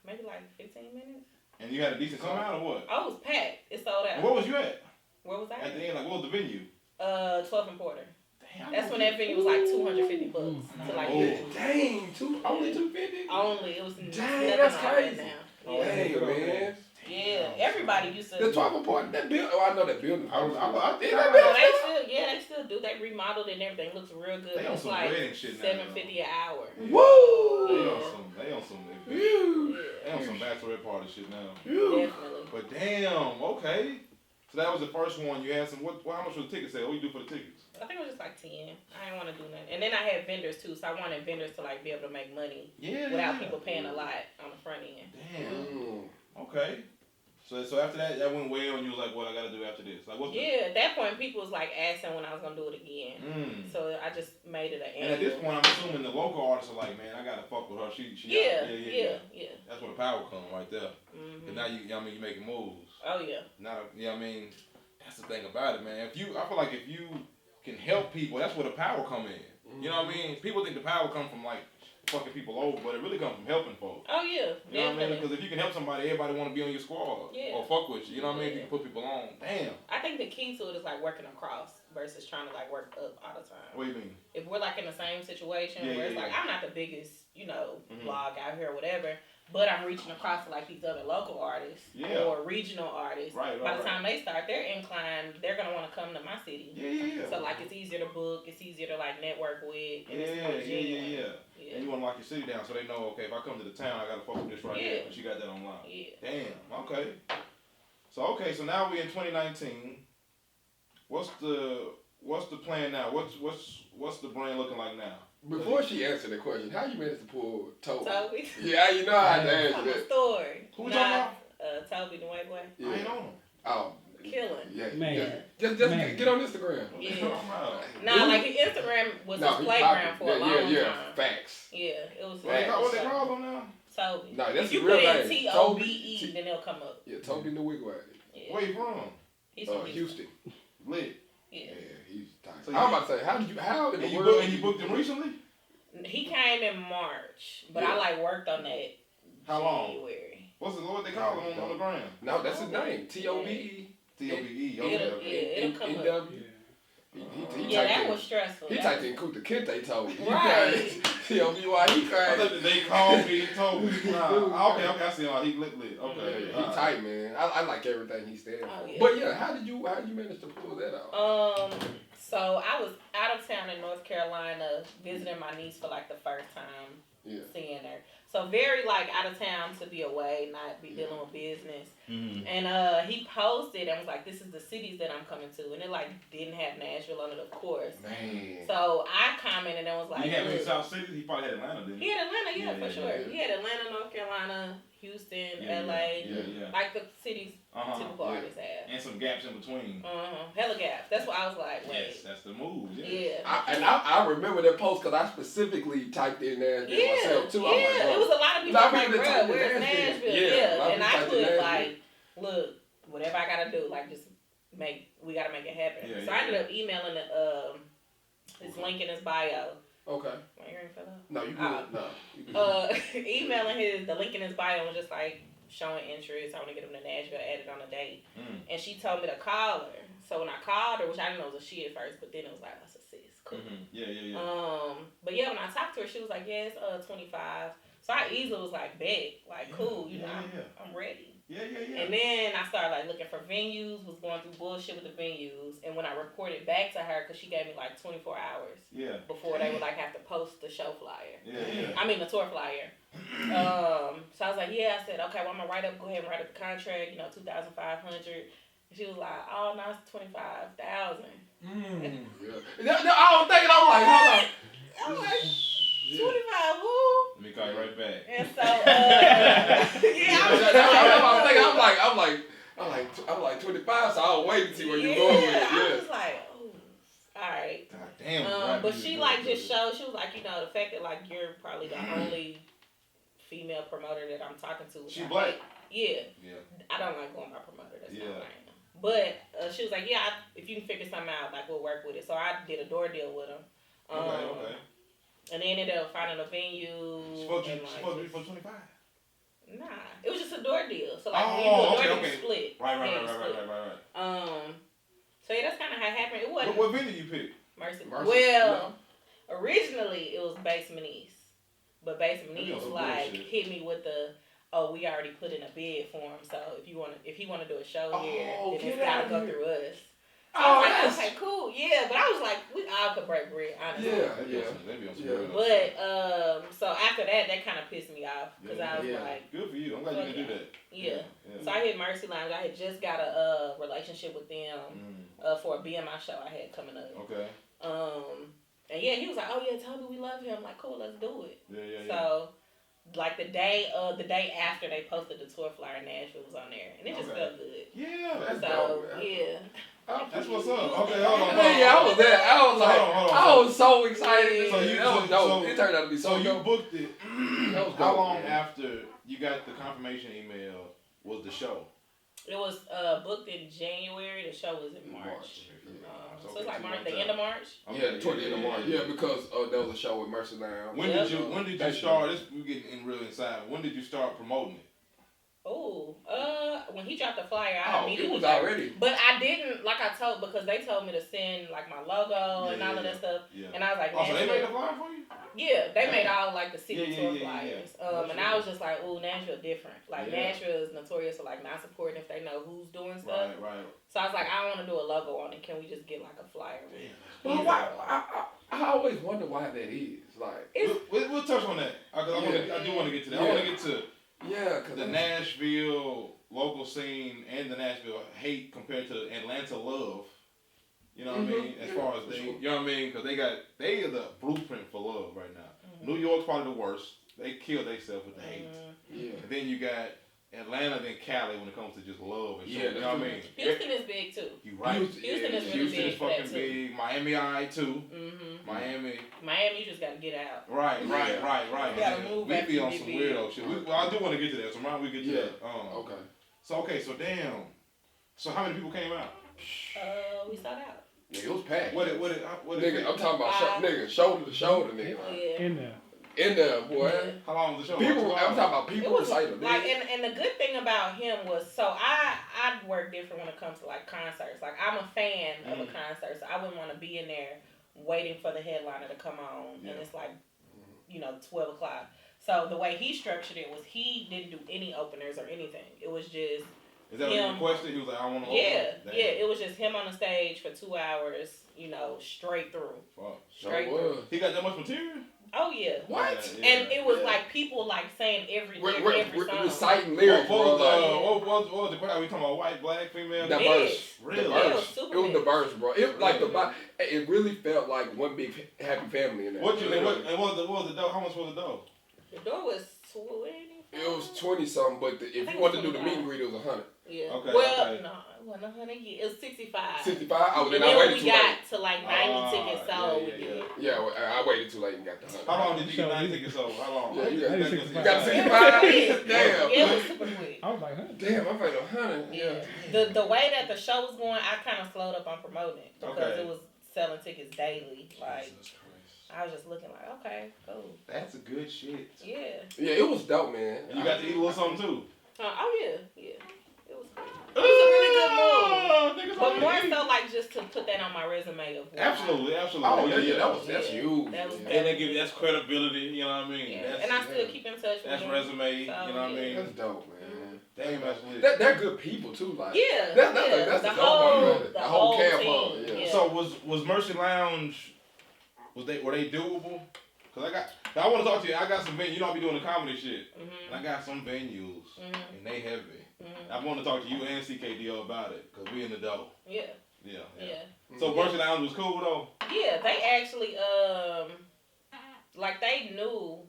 Maybe like 15 minutes. And you had a decent turnout or what? Oh, it was packed. It sold out. And where was you at? Where was I? At the end, like, what was the venue? 12 and Porter. Damn. That's when that venue was like $250 to like Oh. use. Dang, only 250. Only it was Dang, nothing that's like that crazy. now. Oh, Yeah. Dang, man. Yeah, everybody used to. The 12 important. That building. Oh, I know that building. I think that that No, they still do. They remodeled and everything. Looks real good. They on It's some like bread and shit now. $750 an hour. Woo! They on some Woo! bachelorette party shit now. Woo! Definitely. But damn, okay. So that was the first one. You had some. How much was the ticket sale? What you do for the tickets? I think it was just like 10. I didn't want to do nothing. And then I had vendors too, so I wanted vendors to like be able to make money without people paying a lot on the front end. Damn. Okay. So after that went well, and you was like, what I gotta do after this? Like, at that point, people was like asking when I was gonna do it again. So I just made it an annual. And at this point, I'm assuming the local artists are like, man, I gotta fuck with her. She Yeah. That's where the power comes right there. And now you making moves. Oh yeah. That's the thing about it, man. I feel like if you can help people, that's where the power come in. You know what I mean? People think the power come from like fucking people over, but it really comes from helping folks. Oh yeah, you know what I mean? Because if you can help somebody, everybody want to be on your squad or fuck with you. You know what I mean? If you can put people on, damn. I think the key to it is like working across versus trying to like work up all the time. What do you mean? If we're like in the same situation where it's like I'm not the biggest, blog out here or whatever, but I'm reaching across to like these other local artists or regional artists. By the time they start their incline, they're gonna want to come to my city. So like it's easier to book, it's easier to like network with. And it's more genuine. And you want to lock your city down so they know, okay, if I come to the town, I got to fuck with this right here. But you got that online. Damn. Okay. So now we're in 2019. What's the plan now? What's the brand looking like now? Before she answered the question, how you managed to pull Toby? Yeah, you know how to answer that. Story. Who talking about? Toby the white boy. I ain't on him. Oh. Killing. Yeah. Man. Just get on Instagram. Like his Instagram was his playground for a long time. Facts. Yeah, it was. What they call him now? Toby. No, that's if you real put name. in Tobe, then it'll come up. Yeah, Toby the Wigwag. Yeah. Where you from? He's from Houston. Lit. Yeah, he's tight. So I'm about to say, how in the world? And you booked him recently? He came in March, but I like worked on that. How long? January. What they call him on the ground? No, that's his name. Tobe. It'll come up. That was stressful. He typed in Kuta Kente Toby. Right. T-O-B-Y, he crazy. I thought they called me Toby. Okay, I see him. He lit. Okay. He tight, man. I like everything he stands for. Yeah. But how did you manage to pull that out? So I was out of town in North Carolina visiting my niece for like the first time seeing her. So very like out of town to be away, not be dealing with business. And he posted and was like, "This is the cities that I'm coming to," and it like didn't have Nashville on it, of course. Man. So I commented and was like, "You had any South cities? He probably had Atlanta, didn't he?" He had Atlanta, for sure. He had Atlanta, North Carolina, Houston, LA, like the cities typical artists have. And some gaps in between. Hella gaps. That's why I was like, wait. Yes, that's the move. I remember that post because I specifically typed in Nashville myself too. It was a lot of people like, bro, where's Nashville? And I put like, look, whatever I gotta do, like just we gotta make it happen. So I ended up emailing his link in his bio. Okay. You ready for that? No, you good. No. Emailing the link in his bio and just like showing interest. I want to get him to Nashville, added on a date. And she told me to call her. So when I called her, which I didn't know was a she at first, but then it was like, that's a sis. Cool. But when I talked to her, she was like, yeah, it's 25. So I easily was like, bet, like cool, I'm ready. And then I started like looking for venues, was going through bullshit with the venues, and when I reported back to her, because she gave me like 24 hours before they would like have to post the show flyer. I mean the tour flyer. So I was like, I said, okay, well I'm gonna go ahead and write up the contract, $2,500. And she was like, oh no, it's $25,000. No, I was thinking, I'm like, hold on. I'm like, 25 who? Let me call you right back. And so, I'm like 25, so I'll wait and see where you going with it. I was like, oh, all right. God damn. But she like just showed, she was like, the fact that like you're probably the only female promoter that I'm talking to. She black? Yeah. I don't like going by promoter. That's not what I am. But she was like, if you can figure something out, like we'll work with it. So I did a door deal with him. Okay. And they ended up finding a venue. Supposed to be for 25. Nah, it was just a door deal. So like when you do a door deal, split. Right. So that's kind of how it happened. It wasn't. What venue you picked? Mercy. Well, originally it was Basement East, but Basement East like hit me with the, we already put in a bid for him. So if he want to do a show here, then it's gotta go through us. So I was like, okay, cool, but I was like, we all could break bread, honestly. Maybe on some real But so after that kind of pissed me off because I was like, good for you. I'm glad you can do that. Yeah. So I hit Mercy Lounge. I had just got a relationship with them for a BMI show I had coming up. Okay. And yeah, he was like, "Oh yeah, Toby, we love him." I'm like, cool, let's do it. Yeah. So, like the day after they posted the tour flyer, Nashville was on there, and it just felt good. Yeah, that's So dope, man. yeah. That's what's up. Okay, hold on. Yeah, I was there. I was like, hold on. I was so excited. So that was dope. It turned out to be so you dope. booked it. That was dope, How long man. after you got the confirmation email was the show? It was booked in January. The show was in March. So it's like March, the end of March. Yeah, the 20th of March. Yeah, because there was a show with Mercy Lounge. When did you start? We getting really inside. When did you start promoting it? Oh, when he dropped the flyer, it was already. But I didn't, like I told, because they told me to send like my logo and all of that stuff. Yeah. And I was like, so they made the flyer for you? Yeah, they made all like the city tour flyers. Yeah. And I was just like, ooh, Nashville different. Like Nashville is notorious for like not supporting if they know who's doing stuff. Right. So I was like, I don't want to do a logo on it. Can we just get like a flyer? Well, I always wonder why that is. Like, we'll touch on that. I do want to get to that. I want to get to the Nashville local scene and the Nashville hate compared to Atlanta love. You know what I mean? As far as you know what I mean? Because they are the blueprint for love right now. New York's probably the worst. They killed themselves with the hate. Yeah. And then you got Atlanta, then Cali when it comes to just love and shit. You know what I mean? Houston is big too. You right. Houston is really Houston big is fucking for that big. Miami, alright too. Miami, you just gotta get out. Right. You gotta move We back be to on some weirdo shit. I do want to get to that. So we get to that. Okay. So damn. So how many people came out? We sold out. Yeah, it was packed. What nigga, I'm talking about shoulder to shoulder, nigga. Yeah. In there, boy. Yeah. How long was the show? I'm talking about people excited. Like, and the good thing about him was, so I work different when it comes to like concerts. Like, I'm a fan of a concert, so I wouldn't want to be in there waiting for the headliner to come on, and it's like, 12 o'clock. So the way he structured it was he didn't do any openers or anything. It was just Is that what you requested? He was like, I want to open. Yeah. It was just him on the stage for 2 hours, straight through. Fuck. Straight through. He got that much material? Oh yeah. What? And it was like people like saying every song. Reciting lyrics. What was the crowd? We talking about white, black, female? Diverse. Really? It was super It was diverse, bro. It really felt like one big happy family in there. What was the dough? How much was the dough? The door was 20. It was 20 something, but if you wanted to do the meet and greet, it was 100. Yeah. Okay. Well, no, it wasn't 100 yet. It was 65. 65? Oh, then and I waited we too late. got to like 90 tickets sold. Yeah, well, I waited too late and got the 100. How long did you get 90 tickets sold? How long? Yeah, you got 65. Damn. Damn. It was super quick. I was like, huh? Damn, I paid 100. Yeah. The way that the show was going, I kind of slowed up on promoting it because it was selling tickets daily. Like, I was just looking like, okay, cool. That's a good shit. Yeah. Yeah, it was dope, man. You got to eat a little something too. Oh yeah. It was cool. It was a really good move. But more so like just to put that on my resume of Absolutely. Oh yeah, that's huge. And they give you that's credibility, you know what I mean? Yeah. And I still keep in touch with them. That's resume, you know what I mean? That's dope, man. Damn, that's lit. They're good people too, like. That's the whole camp on. Yeah. So was Mercy Lounge? Were they doable? Cause I want to talk to you. I got some venues. I'll be doing the comedy shit, and I got some venues, and they heavy. I want to talk to you and CKDO about it, cause we in the dough. Yeah. So Mercy Lounge was cool though. Yeah, they actually like they knew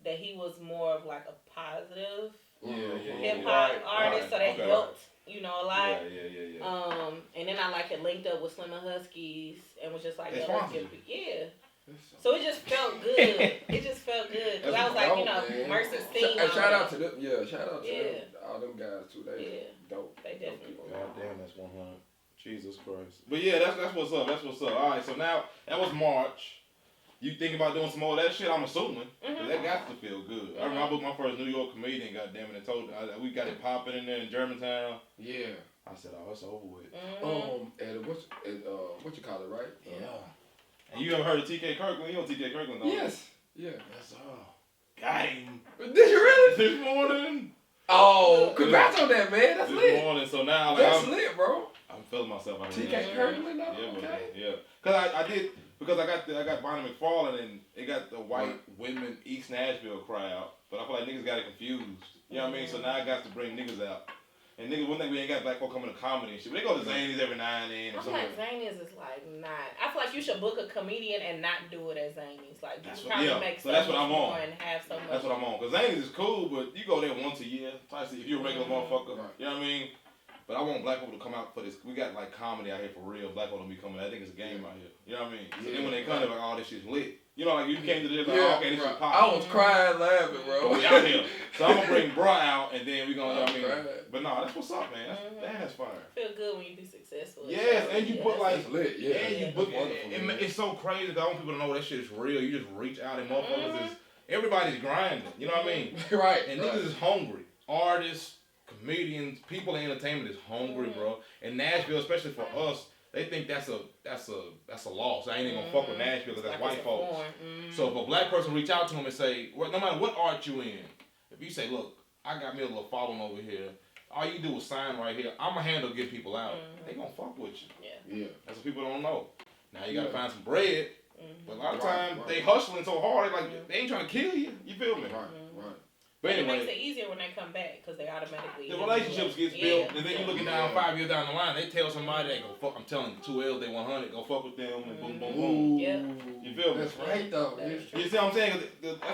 that he was more of like a positive hip hop artist, so they helped. A lot. Yeah. And then I had linked up with Slim and Huskies and was just like, So it just felt good. It just felt good because I was like, Mercy's theme. Shout out to them. Yeah, shout out to them, all them guys too. They dope. They definitely. God damn, that's 100. Jesus Christ. But yeah, that's what's up. That's what's up. All right, so now that was March. You think about doing some more of that shit? I'm assuming. That got to feel good. I remember I booked my first New York comedian. Goddamn it! And told we got it popping in there in Germantown. Yeah. I said, oh, it's over with. And what you call it, right? Yeah. And you ever heard of TK Kirkland? You know TK Kirkland, don't you? Yes. Yeah. That's all. Got him. Did you really? This morning. Oh, congrats on that, man. That's lit. This morning, so now that's lit, bro. I'm feeling myself out here. TK Kirkland, though? Yeah, okay. Yeah. Because because I got Bonnie McFarlane and it got the white women East Nashville crowd, but I feel like niggas got it confused. You know what I mean? So now I got to bring niggas out. And niggas, one thing we ain't got black folk coming to comedy and shit. But they go to Zanies every now and then. I'm like, Zanies is like not. I feel like you should book a comedian and not do it at Zanies. Like, you probably make so much more and have so much. That's what I'm on. Because Zanies is cool, but you go there once a year. If you're a regular motherfucker. You know what I mean? But I want black people to come out for this. We got like comedy out here for real. Black people don't be coming. I think it's a game out here. You know what I mean? So then when they come, they're like, oh, this shit's lit. You know, like you came to this, like, oh, okay, this shit pop. I was crying laughing, bro. We out here. So I'm gonna bring Bra out, and then we gonna, you know what I mean? But no, that's what's up, man. That's fire. Feel good when you be successful. Yes, and you put like, lit. Yeah, and you book it. It's so crazy because I want people to know that shit is real. You just reach out and motherfuckers is, everybody's grinding. You know what I mean? Right. And niggas is hungry. Artists, comedians, people in entertainment is hungry, bro. And Nashville, especially for us, they think that's a loss. I ain't even gonna fuck with Nashville because that's white folks. So if a black person reach out to them and say, well, no matter what art you in, if you say, look, I got me a little following over here, all you do is sign right here. I'm a handle get people out. They gonna fuck with you. Yeah. That's what people don't know. Now you gotta find some bread. But a lot of times they hustling so hard, like they ain't trying to kill you. You feel me? Right. But anyway, it makes it easier when they come back because they automatically. The relationships gets built, and then you looking down 5 years down the line. They tell somebody they go fuck. I'm telling you, 2 L's they 100. Go fuck with them and boom, boom, boom. Yeah. You feel me? That's right though. You see what I'm saying?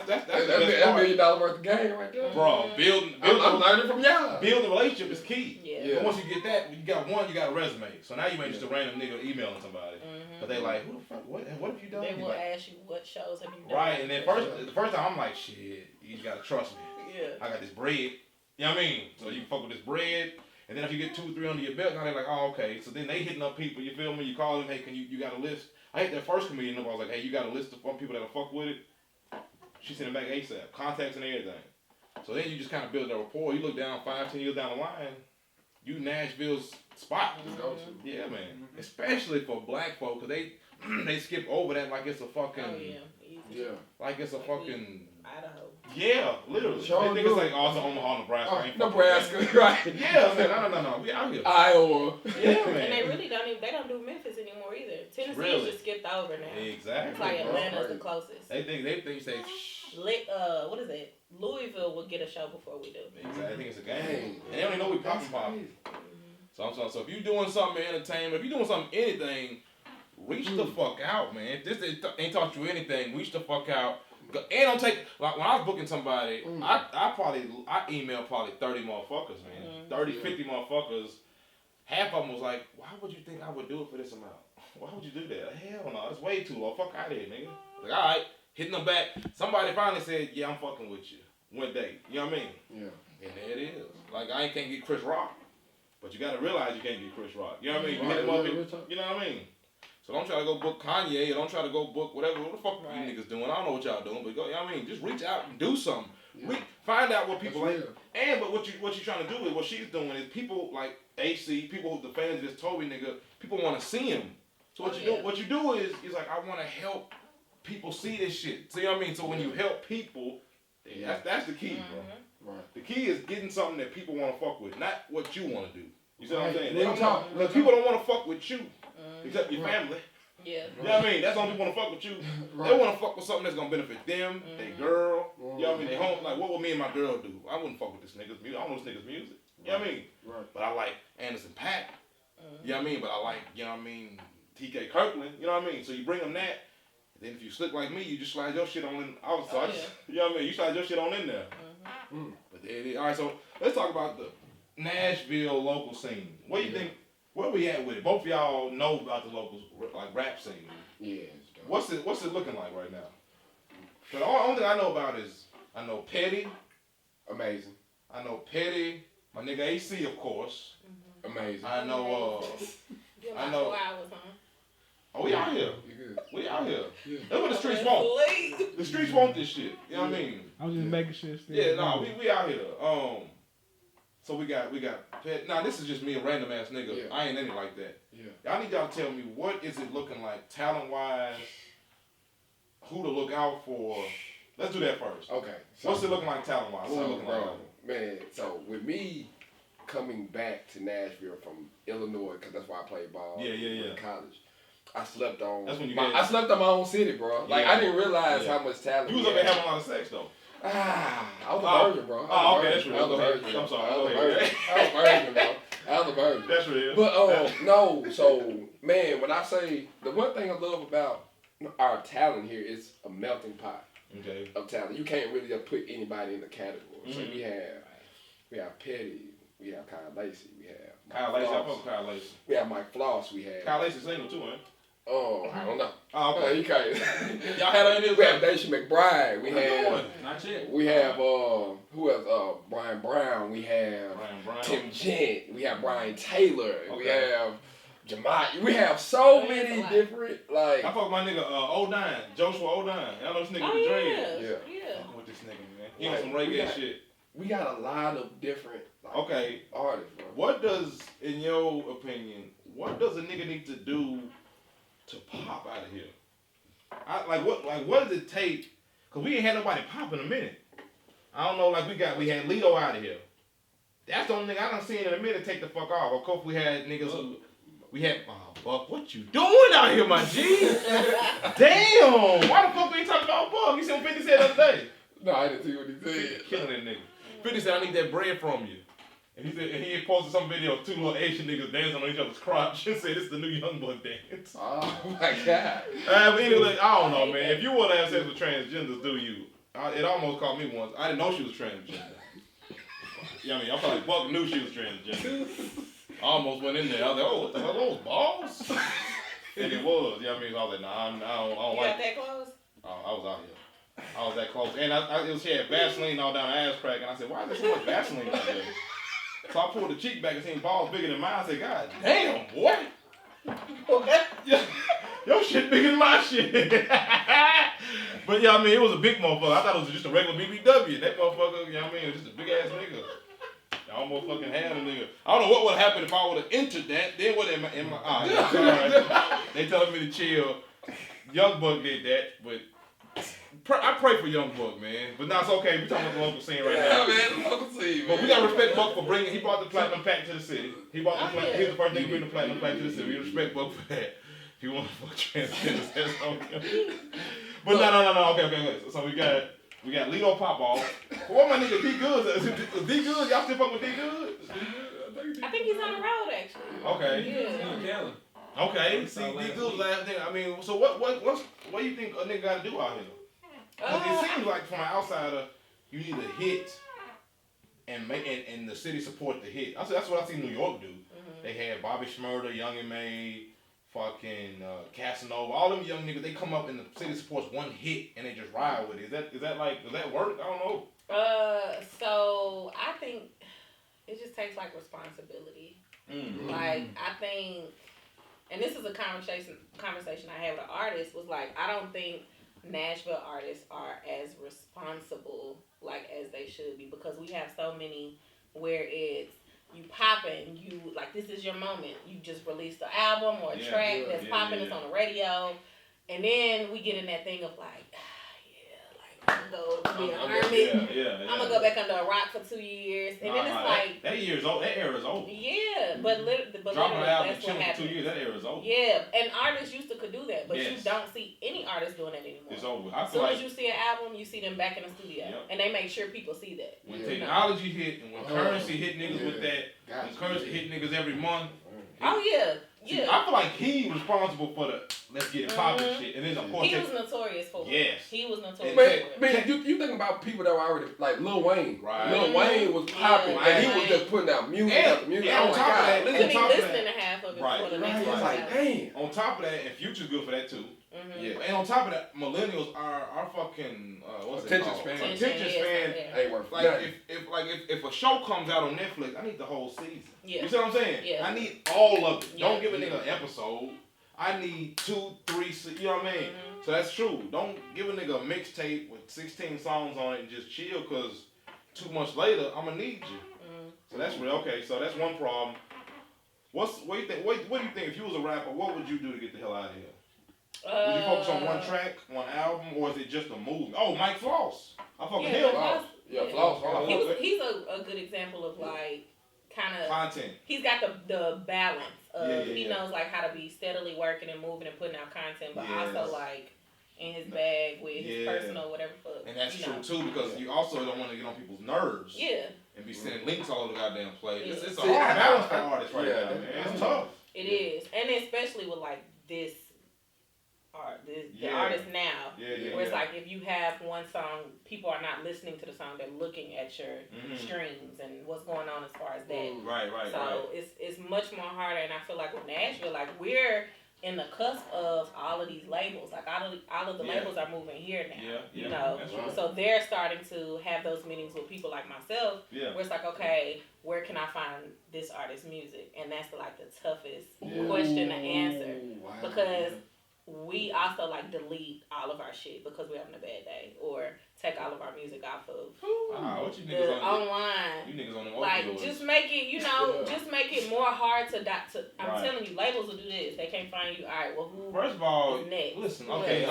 That's $1 million worth of game right there. Bro, building. I'm learning from y'all. Building a relationship is key. Yeah. But once you get that, you got one, you got a resume. So now you ain't just a random nigga emailing somebody. But they like, who the fuck? What have you done? They will like, ask you what shows have you done. Right, and then the first time I'm like, shit, you gotta trust me. Yeah. I got this bread. You know what I mean? So you can fuck with this bread. And then if you get 2 or 3 under your belt, now they're like, oh, okay. So then they hitting up people, you feel me? You call them, hey, you got a list? I hit that first comedian up. I was like, hey, you got a list of people that'll fuck with it? She sent it back ASAP, contacts and everything. So then you just kind of build that rapport. You look down 5-10 years down the line, you Nashville's spot. Yeah, man. Especially for black folk, because they skip over that like it's a fucking... Oh, yeah. Yeah. Like it's a fucking... Idaho. Yeah, literally. They think it's like, oh, it's Omaha, Nebraska. Nebraska, right. Yeah, man, no. We out here. Iowa. Yeah, man. And they really don't do Memphis anymore either. Tennessee Really? just skipped over now. Exactly. It's like Atlanta's the closest. They think say, What is it? Louisville will get a show before we do. Exactly. I think it's a game. And they don't even know we popping. So if you doing something in entertainment, if you doing something anything, reach the fuck out, man. If this ain't taught you anything, reach the fuck out. And don't take, like when I was booking somebody, I emailed probably 30 motherfuckers, man. 30, 50 motherfuckers. Half of them was like, why would you think I would do it for this amount? Why would you do that? Hell no, that's way too low. Fuck out of here, nigga. Like, alright, hitting them back. Somebody finally said, yeah, I'm fucking with you. One day. You know what I mean? Yeah. And there it is. Like, I can't get Chris Rock. But you gotta realize you can't get Chris Rock. You know what I mean? You hit him up, you know what I mean? So don't try to go book Kanye, or don't try to go book whatever. What the fuck you niggas doing? I don't know what y'all doing, but go. You know what I mean? Just reach out and do something. Find out what people like. And but what you trying to do is what she's doing is people like AC, people who the fans of this Toby nigga, people want to see him. So what you do is like I want to help people see this shit. So you know what I mean? So when you help people, that's the key, bro. Right. The key is getting something that people want to fuck with, not what you want to do. You see what I'm saying? Because people don't want to fuck with you, except your family. Yeah. You know what I mean? That's the only people want to fuck with you. They want to fuck with something that's going to benefit them, their girl. You know what I mean? They home. Like, what would me and my girl do? I wouldn't fuck with this nigga's music. I don't know this nigga's music. You know what I mean? Right. But I like Anderson .Paak. You know what I mean? But I like, you know what I mean, TK Kirkland. You know what I mean? So you bring them that. Then if you slick like me, you just slide your shit on in. You know what I mean? You slide your shit on in there. But there it is. All right, so let's talk about the Nashville local scene. What do you think? Where we at with it? Both of y'all know about the local like rap scene. Yeah. What's it looking like right now? Cause the only thing I know about is I know Petty. Amazing. I know Petty. My nigga AC, of course. Amazing. I know. I know. 4 hours, huh? Oh, we out here. We out here. That's what the streets want. The streets want this shit. You know what I mean? I'm just making sure. Yeah, no, we out here. So we got Pet. Now this is just me, a random ass nigga. Yeah. I ain't any like that. Yeah. I need y'all to tell me what is it looking like talent wise, who to look out for. Let's do that first. Okay. So, what's it looking like talent wise? What's it looking like? Man, so with me coming back to Nashville from Illinois, because that's why I played ball in college, I slept on. That's when you I slept on my own city, bro. Like I didn't realize how much talent. You was up there having a lot of sex though. I was a virgin, bro. Oh, okay, that's real. I was a virgin. I'm sorry. I was a virgin, bro. I was a virgin. That's real. But no, so man, when I say the one thing I love about our talent here is a melting pot of talent. You can't really put anybody in the category. So we have Petty, we have Kyle Lacey, we have Kyle Lacey. I fuck Kyle Lacey. We have Mike Floss. We have Kyle Lacey single too, man. Oh, I don't know. Oh, okay. You can't. Y'all had her in this. We have Daisha McBride. We have. Not yet. We have who else? Brian Brown. We have Tim Gent. We have Brian Taylor. Okay. We have Jamai. We have so many different like. I fuck my nigga O9, Joshua O9. Y'all know this nigga with the dreads. Yeah. I'm with this nigga, man. He on some reggae shit. We got a lot of different artists, bro. What does, in your opinion, what does a nigga need to do to pop out of here? What does it take? Cause we ain't had nobody pop in a minute. I don't know, we had Lito out of here. That's the only thing I done seen in a minute take the fuck off. Of course we had niggas Buck, what you doing out here, my G? Damn! Why the fuck we ain't talking about Buck? You see what 50 said the other day? No, I didn't see what he said. Killing that nigga. 50 said, I need that bread from you. And he had posted some video of two little Asian niggas dancing on each other's crotch and said, this is the new Young Buck dance. Oh my God. But anyway, I don't know, man. If you want to have sex with transgenders, do you? It almost caught me once. I didn't know she was transgender. Yeah, I mean, I felt like Buck knew she was transgender. I almost went in there. I was like, oh, what the hell, those balls? And it was. Yeah, I mean, I was like, nah, I don't you like got that close? I was out here. I was that close. And she had Vaseline all down her ass crack. And I said, why is there so much Vaseline out there? So I pulled the cheek back and seen balls bigger than mine. I said, God damn, boy. Okay. Your shit bigger than my shit. But yeah, I mean, it was a big motherfucker. I thought it was just a regular BBW. That motherfucker, you know what I mean, it was just a big ass nigga. I almost fucking had a nigga. I don't know what would have happened if I would have entered that. Then what am I? Right. They telling me to chill. Young Buck did that, but I pray for Young Buck, man. But now it's okay. We talking about the local scene right now. Yeah, man, the local scene, man. But we gotta respect Buck for bringing. He brought the platinum pack to the city. He was the first nigga to bring the platinum pack to the city. We respect Buck for that. If you want to fuck transgenders, that's on him. But no. Okay. So we got Lito Pop Off. What my nigga D Good? D Good? Y'all still fuck with D Good? I think he's on the road actually. Okay. Yeah. Okay. See, D Good last thing. I mean, so what do you think a nigga got to do out here? Because it seems like from an outsider, you need a hit and the city support the hit. That's what I see New York do. Mm-hmm. They had Bobby Shmurda, Young and May, fucking Casanova, all them young niggas. They come up and the city supports one hit and they just ride with it. Does that work? I don't know. So I think it just takes like responsibility. Mm-hmm. Like I think, and this is a conversation I had with an artist was like, I don't think Nashville artists are as responsible like as they should be because we have so many where it's you popping, you like this is your moment. You just released an album or a track that's popping, it's on the radio, and then we get in that thing of like, I'm gonna go be an hermit. I'm gonna go back under a rock for 2 years, and then it's like that year's old. That era is over. Yeah, but literally, that's what happened. 2 years, that era is over. Yeah, and artists used to could do that, but you don't see any artists doing that anymore. It's over. As soon as you see an album, you see them back in the studio, and they make sure people see that. When technology hit and when currency hit niggas with that, when currency hit niggas every month. Oh yeah. Yeah. I feel like he was responsible for the let's get it poppin' shit. And then of course he was notorious for it. Yes. He was notorious for it. Man, you think about people that were already like Lil Wayne. Right. Lil Wayne was popping and he was just putting out music after music. Oh my God. You couldn't even listen to half of it before the next one. Like, damn. On top of that, and Future's good for that too. Mm-hmm. Yeah. And on top of that, millennials are fucking attention span ain't worth like if a show comes out on Netflix, I need the whole season. Yeah. You see what I'm saying? Yeah. I need all of it. Yeah. Don't give a nigga an episode. I need 2, 3, you know what I mean? Mm-hmm. So that's true. Don't give a nigga a mixtape with 16 songs on it and just chill because 2 months later I'm gonna need you. Mm-hmm. So that's real. Okay, so that's one problem. What do you think? What do you think if you was a rapper? What would you do to get the hell out of here? Would you focus on one track, one album, or is it just a movie? Oh, Mike Floss. I fucking him. Floss. Yeah, Floss. He's a good example of like kind of content. He's got the balance of he yeah. knows like how to be steadily working and moving and putting out content, but Yes. also like in his bag with his personal whatever fuck. And that's you true know. too, because you also don't want to get on people's nerves. Yeah. And be sending links all over the goddamn place. Yeah. It's a hard balance for artists right Yeah, now, man. It's tough. It is, and especially with like this art, the artist now, where it's like if you have one song, people are not listening to the song; they're looking at your streams and what's going on as far as that. Right. So it's much more harder, and I feel like with Nashville, like we're in the cusp of all of these labels. Like all of the labels are moving here now. You know, so they're starting to have those meetings with people like myself, where it's like, okay, where can I find this artist's music? And that's like the toughest question to answer because we also like delete all of our shit because we're having a bad day, or take all of our music off of what you niggas online. You niggas on the like opioids. just make it, just make it more hard to I'm telling you, labels will do this. They can't find you. All right, well, who? First of all, is next? listen, okay.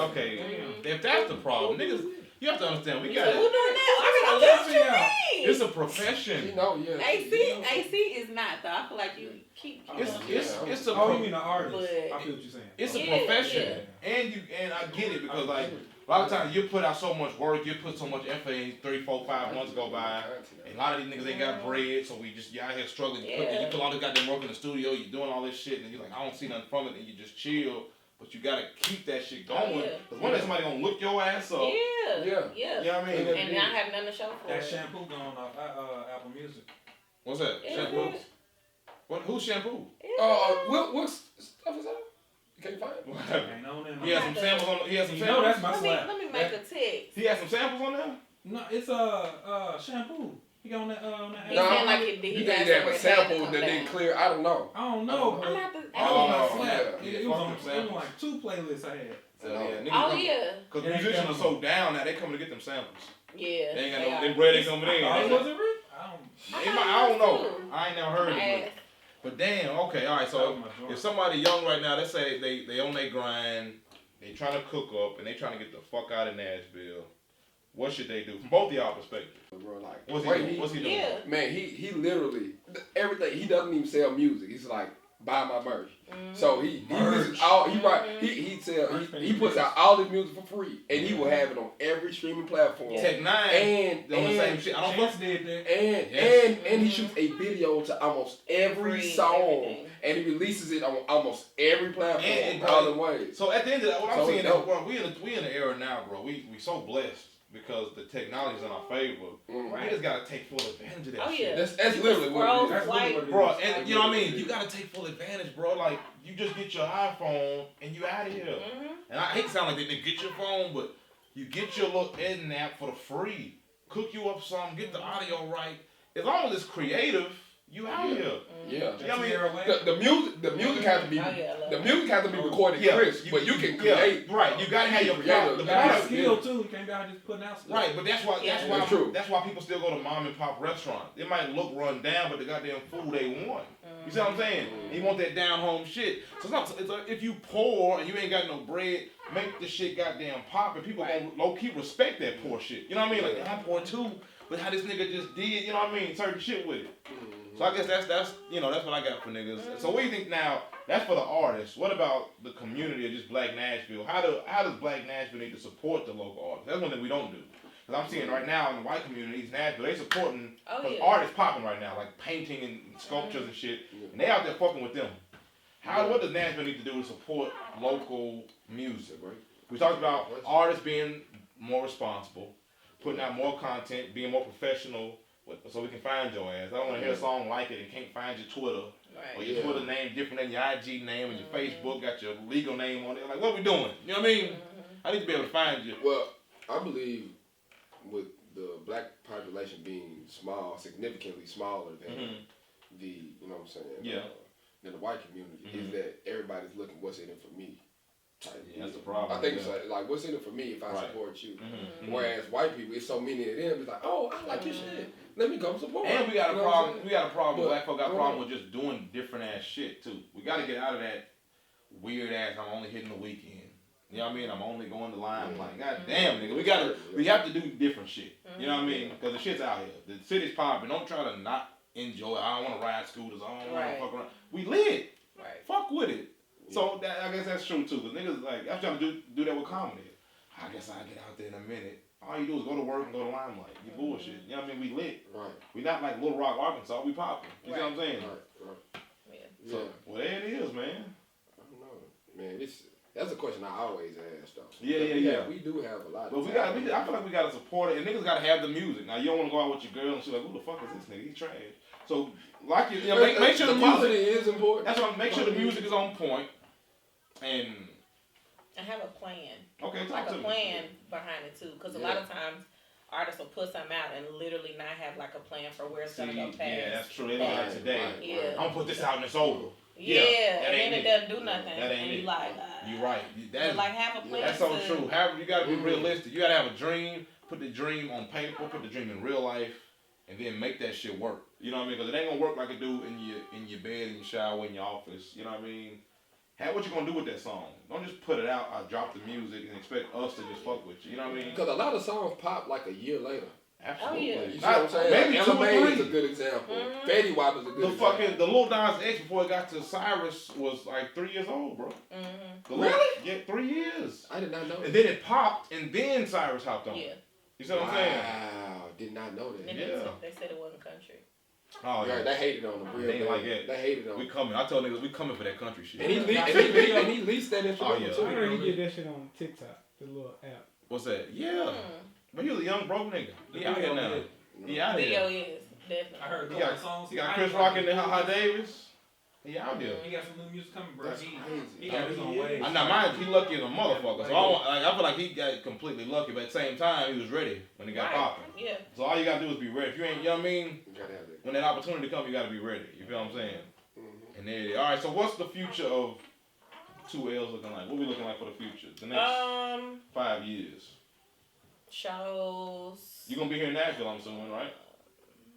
If that's the problem, niggas, you have to understand. We got who doing that? I got a list. It's a profession. AC is not though. I feel like you keep. It's a. You mean the artist? But, I feel what you're saying. It's a profession, and I get it because like a lot of times you put out so much work, you put so much effort in. 3, 4, 5 months go by, and a lot of these niggas ain't got bread, so you out here struggling. You put all this goddamn work in the studio, you doing all this shit, and you're like, I don't see nothing from it, and you just chill. But you gotta keep that shit going. Because one day somebody gonna look your ass up. Yeah. You know what I mean? And not have nothing to show for That it. shampoo going off Apple Music. What's that? Shampoo? What? Who's shampoo? What stuff is that? You can't find it. Ain't on there. He has some samples on. He has some You samples. know that's my slap. Let me make a text. He has some samples on there. No, it's shampoo. He got on that. He said like he You think they have a sample that didn't clear? I don't know. I don't know, I'm but not the. that was my slap. yeah. It was on like 2 playlists I had. Because musicians are so down now, they coming to get them samples. Yeah. They ain't got no. Them bread ain't coming in. Oh, was it real? I don't know. I ain't never heard of it. But damn, okay, all right. So if somebody young right now, let's say they on their grind, they trying to cook up, and they trying to get the fuck out of Nashville. What should they do from both of y'all perspectives? Bro, like, What's he doing? Yeah. Man, he literally everything. He doesn't even sell music. He's like, buy my merch. So he puts all he puts out all his music for free, and he will have it on every streaming platform. Tech Nine and doing the same shit. I don't Chance fuck. did that. And he shoots a video to almost every song, everything. and he releases it on almost every platform And all the ways. So at the end of that, what I'm So saying is, dope. bro, we in the era now, bro. We so blessed because the technology's in our favor. We just gotta take full advantage of that shit. That's literally what it is. Bro, and you know what I mean? You gotta take full advantage, bro. Like, you just get your iPhone and you out of here. And I hate to sound like they get your phone, but you get your little editing app for the free. Cook you up something, get the audio right. As long as it's creative, you out here. Yeah. You know what I mean? The music has to be recorded crisp, but you can create. Right, you gotta have your creative. You got skill too. You can't be out just putting out stuff. Right, but that's why people still go to mom and pop restaurants. It might look run down, but the goddamn food they want. You see what I'm saying? You want that down home shit. So it's like, if you poor and you ain't got no bread, make the shit goddamn pop, and people gonna low key respect that poor shit. You know what I mean? Like, I'm poor too, but how this nigga just did, you know what I mean? Certain shit with it. So I guess that's what I got for niggas. So what do you think now? That's for the artists. What about the community of just Black Nashville? How does Black Nashville need to support the local artists? That's one thing we don't do. Because I'm seeing right now in the white communities, Nashville, they supporting artists popping right now, like painting and sculptures and shit. And they out there fucking with them. What does Nashville need to do to support local music? We talked about artists being more responsible, putting out more content, being more professional, so we can find your ass. I don't want to hear a song like it and can't find your Twitter. Or your Twitter name different than your IG name, and your Facebook got your legal name on it. Like, what we doing? You know what I mean? I need to be able to find you. Well, I believe with the black population being small, significantly smaller than the, you know what I'm saying? Than the white community, is that everybody's looking, what's in it for me? That's the problem. I think it's like, what's in it for me if I support you? Whereas white people, it's so many of them, it's like, oh, I like your shit. Let me come support. And we got a problem. We got a problem. Black folk got a problem with just doing different ass shit too. We got to get out of that weird ass. I'm only hitting the weekend. You know what I mean? I'm only going to Limelight. God damn, nigga. We have to do different shit. You know what I mean? Because the shit's out here. The city's popping. Don't try to not enjoy. I don't want to ride scooters. I don't want Right. to fuck around. We lit. Right. Fuck with it. So that, I guess that's true too. Cause niggas like I'm trying to do that with comedy. I guess I'll get out there in a minute. All you do is go to work and go to Limelight. You bullshit. You know what I mean? We lit. Right. We not like Little Rock, Arkansas. We popping. You see what I'm saying? Right. Yeah. So, well, there it is, man. I don't know, man. That's a question I always ask though. Yeah. We do have a lot. But I feel like we gotta support it, and niggas gotta have the music. Now you don't want to go out with your girl and she's like, who the fuck is this nigga? He's trash. So like you know, make sure the quality music is important. That's what. Make sure the music is on point, and have a plan. Okay, like talk to a me. plan behind it too, because a lot of times artists will put something out and literally not have like a plan for where it's gonna go past. Yeah, that's true. They don't have today. Yeah. I'm gonna put this out and it's over. Yeah, that and then ain't it doesn't do nothing, That ain't and you it. like, You right. but like have a plan. That's so to, true. However, you gotta be realistic. You gotta have a dream. Put the dream on paper. Put the dream in real life, and then make that shit work. You know what I mean? Because it ain't gonna work like it do in your bed, in your shower, in your office. You know what I mean? Have what you gonna do with that song. Don't just put it out. I drop the music and expect us to just fuck with you. You know what I mean? Because a lot of songs pop like a year later. Absolutely. Oh, yeah. You see what I'm saying? Maybe like, 2 or LMA 3. is a good example. Fetty Wap is a good example. The Lil Nas X before it got to Cyrus was like 3 years old, bro. Really? Yeah, 3 years. I did not know that. And then it popped, and then Cyrus hopped on. Yeah. You see what I'm saying? Wow, did not know that. And Yeah. they said it wasn't country. Oh yeah. Right, they hated on him real They ain't bad. like that. They hated on We him. coming. I told niggas we coming for that country shit. And he leased that instrumental Oh, yeah. too. I heard he did that shit on TikTok, the little app. What's that? Yeah. But he was a young broke nigga. He out here now. He out Video here. is definitely. I heard a He couple got, of songs. he got Chris Rock in there, Hot Davis. He out here. He got some new music coming, bro. That's He crazy. got his own way. I know mine. He lucky as a motherfucker. So I feel like he got completely lucky, but at the same time he was ready when he got popping. Yeah. So all you gotta do is be ready. If you ain't, you know what I mean? You gotta have that. When that opportunity comes, you gotta be ready. You feel what I'm saying? Mm-hmm. And there it is. All right. So what's the future of 2Ls looking like? What we looking like for the future? The next 5 years. Shows. You gonna be here in Nashville, I'm assuming, right?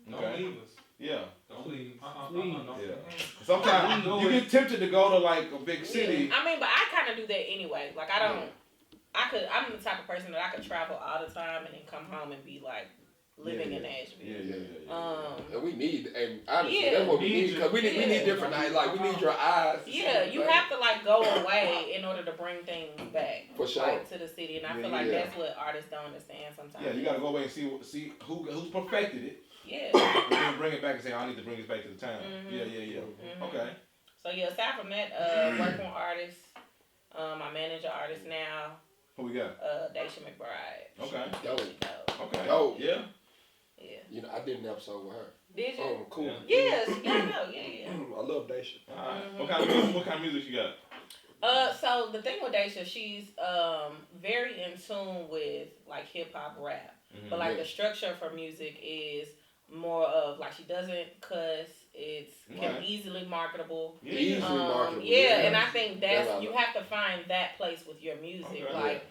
Don't leave us. Yeah. Don't Please. Please. Yeah. Sometimes you get tempted to go to like a big city. I mean, but I kind of do that anyway. Like I don't. I'm the type of person that I could travel all the time and then come home and be like living in Nashville. Yeah. And we need, and honestly, Yeah. that's what we need, because we need different nights. Like, we need your eyes. to see Yeah, the you thing. have to like go away in order to bring things back, For sure. like, to the city, and I feel like Yeah. that's what artists don't understand sometimes. Yeah, you gotta go away and see who's perfected it. Yeah. And then bring it back and say, I need to bring this back to the town. Yeah. Okay. So yeah, aside from that, working with artists, I manage an artist now. Who we got? Daisha McBride. Dope. Okay. Dope. Okay. Dope. Yeah. Yeah. You know, I did an episode with her. Did you? Oh, cool. Yes. Yeah. I love Daisha. All right. What kind of music you got? So the thing with Daisha, she's very in tune with like hip hop rap, but like the structure for music is more of like she doesn't cuss. It's easily marketable. Easily marketable. Yeah, and I think that's Yeah, you have to find that place with your music. Okay. Like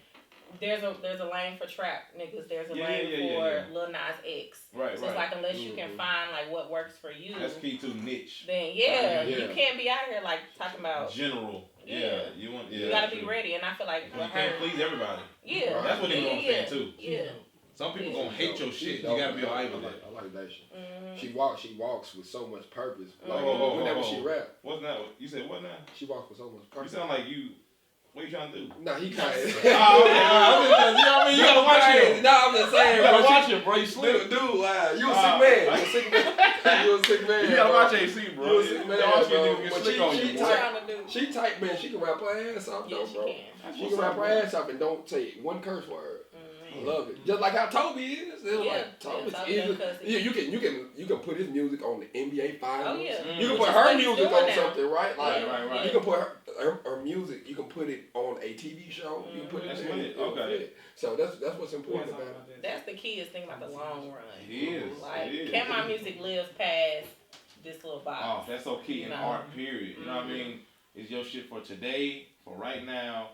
there's a lane for trap niggas. There's a lane for Lil Nas X. Right. So it's like unless you can find like what works for you, That's key to niche. then you can't be out here like talking about. General. Yeah. You want. Yeah. You gotta be ready, and I feel like You with can't her, please everybody. yeah, That's what they don't understand too. Yeah. Some people gonna hate your shit. You Dope, gotta be man. alright with that. I like Daisha. Mm-hmm. She walks with so much purpose. Like, Whoa. whenever she rap, What's that? You said what now? she walks with so much You purpose. sound like you. What you trying to do? Nah, he kind of. Oh, okay. You know what I mean? You gotta watch him. No, I'm just saying, You gotta bro. watch him, bro. You sleep. Dude, wow. You a sick man. You a sick man. You a sick man. You gotta bro. watch AC, bro. You a sick man, Don't bro. get But slick on you, she boy. tight. She tight, man. She can rap her ass off, Yeah, though, she bro. can. She can rap her ass off and don't say one curse word. I love it. Just like how Toby is. It's like Toby's Toby easy. don't cuss Yeah, you can put his music on the NBA Finals. Oh yeah. You can put Which is her what he's music doing on now. something, right? Like Right. you can put her music. You can put it on a TV show. You can put it That's in. lit. Okay. So that's what's important about it. That's the key is thinking about the long run. It is. Like, It is. can my music live past this little box? Oh, that's so key in No. art, period. You know what I mean? Is your shit for today, for right now,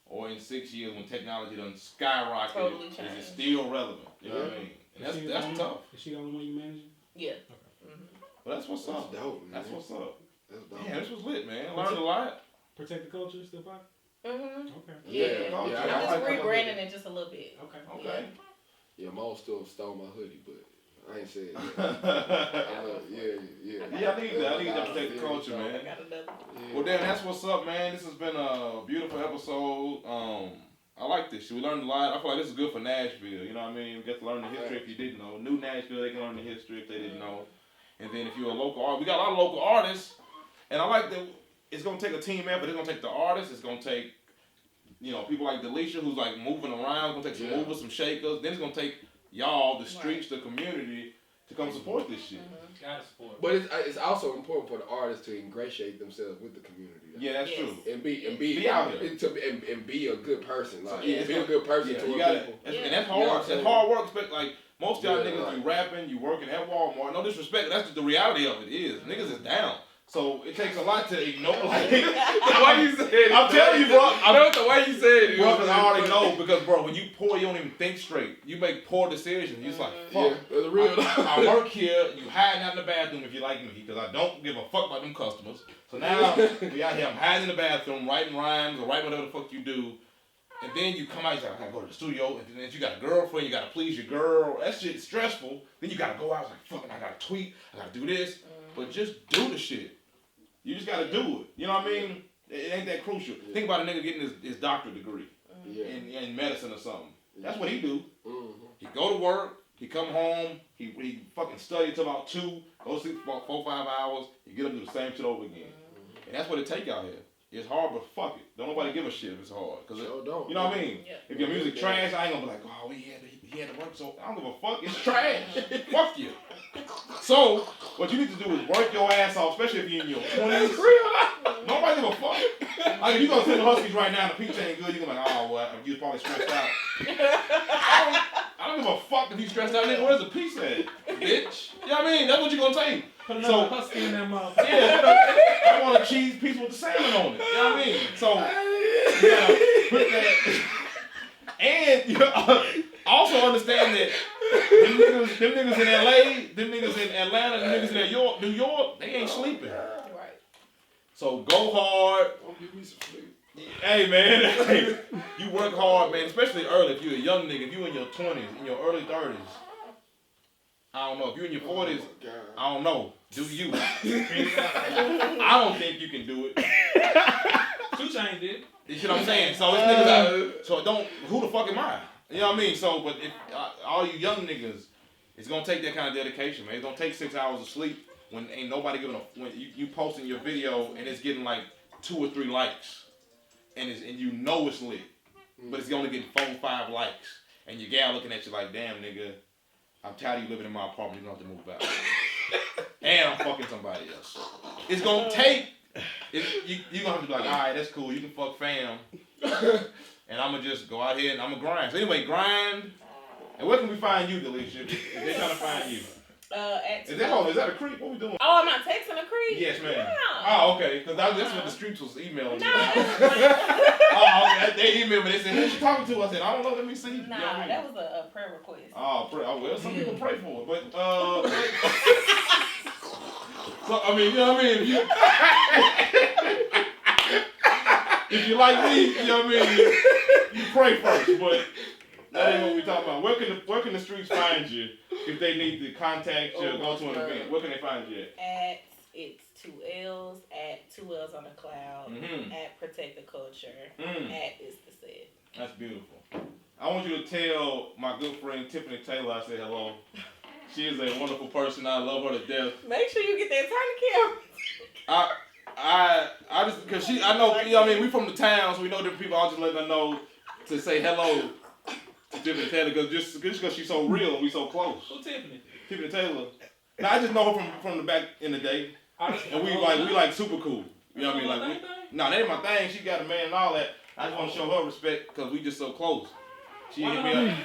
or in 6 years when technology done skyrocketed? Totally Is changed. it still relevant? You know what I mean? And that's tough. Is she the only one you managing? Yeah. But that's what's up. That's dope, man. That's what's up. That's dope. Yeah, this was lit, man. I learned a lot. Protect the culture still pop? Mhm. Okay. Yeah. I I'm just like that. rebranding it just a little bit. Okay. Okay. Yeah, Mo still stole my hoodie, but I ain't said that. Yeah, I need that to protect the culture, man. I got another. Yeah. Well, Dan, that's what's up, man. This has been a beautiful episode. I like this shit. We learned a lot. I feel like this is good for Nashville. You know what I mean? We get to learn the history if you didn't know. New Nashville, they can learn the history if they didn't know. And then if you're a local artist, we got a lot of local artists. And I like that it's going to take a team effort. It's going to take the artists. It's going to take, people like Delisha who's like moving around. It's going to take some movers, some shakers. Then it's going to take y'all, the streets, the community, to come support this shit. Gotta support. But it's also important for the artists to ingratiate themselves with the community. Yeah, that's true. And be out here and be a good person. Like be a good person to you people. And that's hard. That's hard work. Like most of y'all niggas, you rapping, you working at Walmart. No disrespect. That's just the reality of it is. Niggas is down. So it takes a lot to ignore. Like, the way you said it. I'm telling you, bro. I know the way you said it. Bro, because I already know. Because, bro, when you pour, you don't even think straight. You make poor decisions. You're just like, fuck. Yeah, that's real. I work here. You hiding out in the bathroom if you like me. Because I don't give a fuck about them customers. So now, we out here. I'm hiding in the bathroom, writing rhymes or writing whatever the fuck you do. And then you come out, you're like, I gotta go to the studio. And then you got a girlfriend. You gotta please your girl. That shit's stressful. Then you gotta go out. It's like, fuck, I gotta tweet. I gotta do this. But just do the shit. You just gotta do it. You know what I mean? It ain't that crucial. Think about a nigga getting his doctorate degree in medicine or something. That's what he do. He go to work, he come home, he fucking study till about 2, go sleep for about 4 5 hours, he get up and do the same shit over again. And that's what it take out here. It's hard, but fuck it. Don't nobody give a shit if it's hard. Cause you know what I mean? Yeah. If your music trash, I ain't gonna be like, oh, he had to work so. I don't give a fuck. It's trash. Fuck you. So, what you need to do is work your ass off, especially if you're in your 20s. Nobody give a fuck. Like, if you go to the Huskies right now and the pizza ain't good, you're gonna be like, oh, well, you was probably stressed out. I don't give a fuck if you stressed out, nigga. Where's the pizza at, bitch? You know what I mean? That's what you're gonna take. Put another husky in that motherfucker. Yeah, I want a cheese piece with the salmon on it. You know what I mean? So, you gotta put that. And you also understand that them niggas in LA, them niggas in Atlanta, them niggas in New York, they ain't sleeping. Right. So go hard. Don't give me some sleep. Hey man, you work hard, man. Especially early. If you're a young nigga, if you in your 20s, in your early 30s. I don't know. If you're in your 40s, I don't know. Do you? I don't think you can do it. 2 Chainz did. You see what I'm saying? So it's niggas out. So don't. Who the fuck am I? You know what I mean? So, but if all you young niggas, it's gonna take that kind of dedication, man. It's gonna take 6 hours of sleep when ain't nobody giving a. When you posting your video and it's getting like 2 or 3 likes, and you know it's lit, but it's only getting 4 or 5 likes, and your gal looking at you like, damn nigga. I'm tired of you living in my apartment. You don't have to move out. And I'm fucking somebody else. It's gonna take. You gonna have to be like, all right, that's cool. You can fuck fam. And I'm gonna just go out here and I'm gonna grind. So anyway, grind. And where can we find you, Delisha? If they're trying to find you. Is that a creep? What we doing? Oh, am I texting a creep? Yes, ma'am. Yeah. Oh, okay. Because that's what the streets was emailing me. No, Oh, okay. They emailed me. They said, who's she talking to? I said, I don't know. Let me see. Nah, you know what I mean? that was a prayer request. Oh, well, some people pray for it. But, so, I mean, you know what I mean? If you like me, you know what I mean? You pray first. But that ain't what we talking about. Where can the streets find you if they need to contact you or go to an event? Where can they find you at? It's 2 L's, at 2 L's on the cloud, at Protect the Culture, at Is the Said. That's beautiful. I want you to tell my good friend Tiffany Taylor I said hello. She is a wonderful person. I love her to death. Make sure you get that turn camera. I just because I know, you know what I mean, we from the town, so we know different people. I'll just let her know to say hello to Tiffany Taylor just because she's so real and we so close. Who's Tiffany? Tiffany Taylor. Now I just know her from the back in the day, and we like super cool. You know what I mean? Like that ain't my thing. She got a man and all that. I just want to show her respect because we just so close. She hit me up.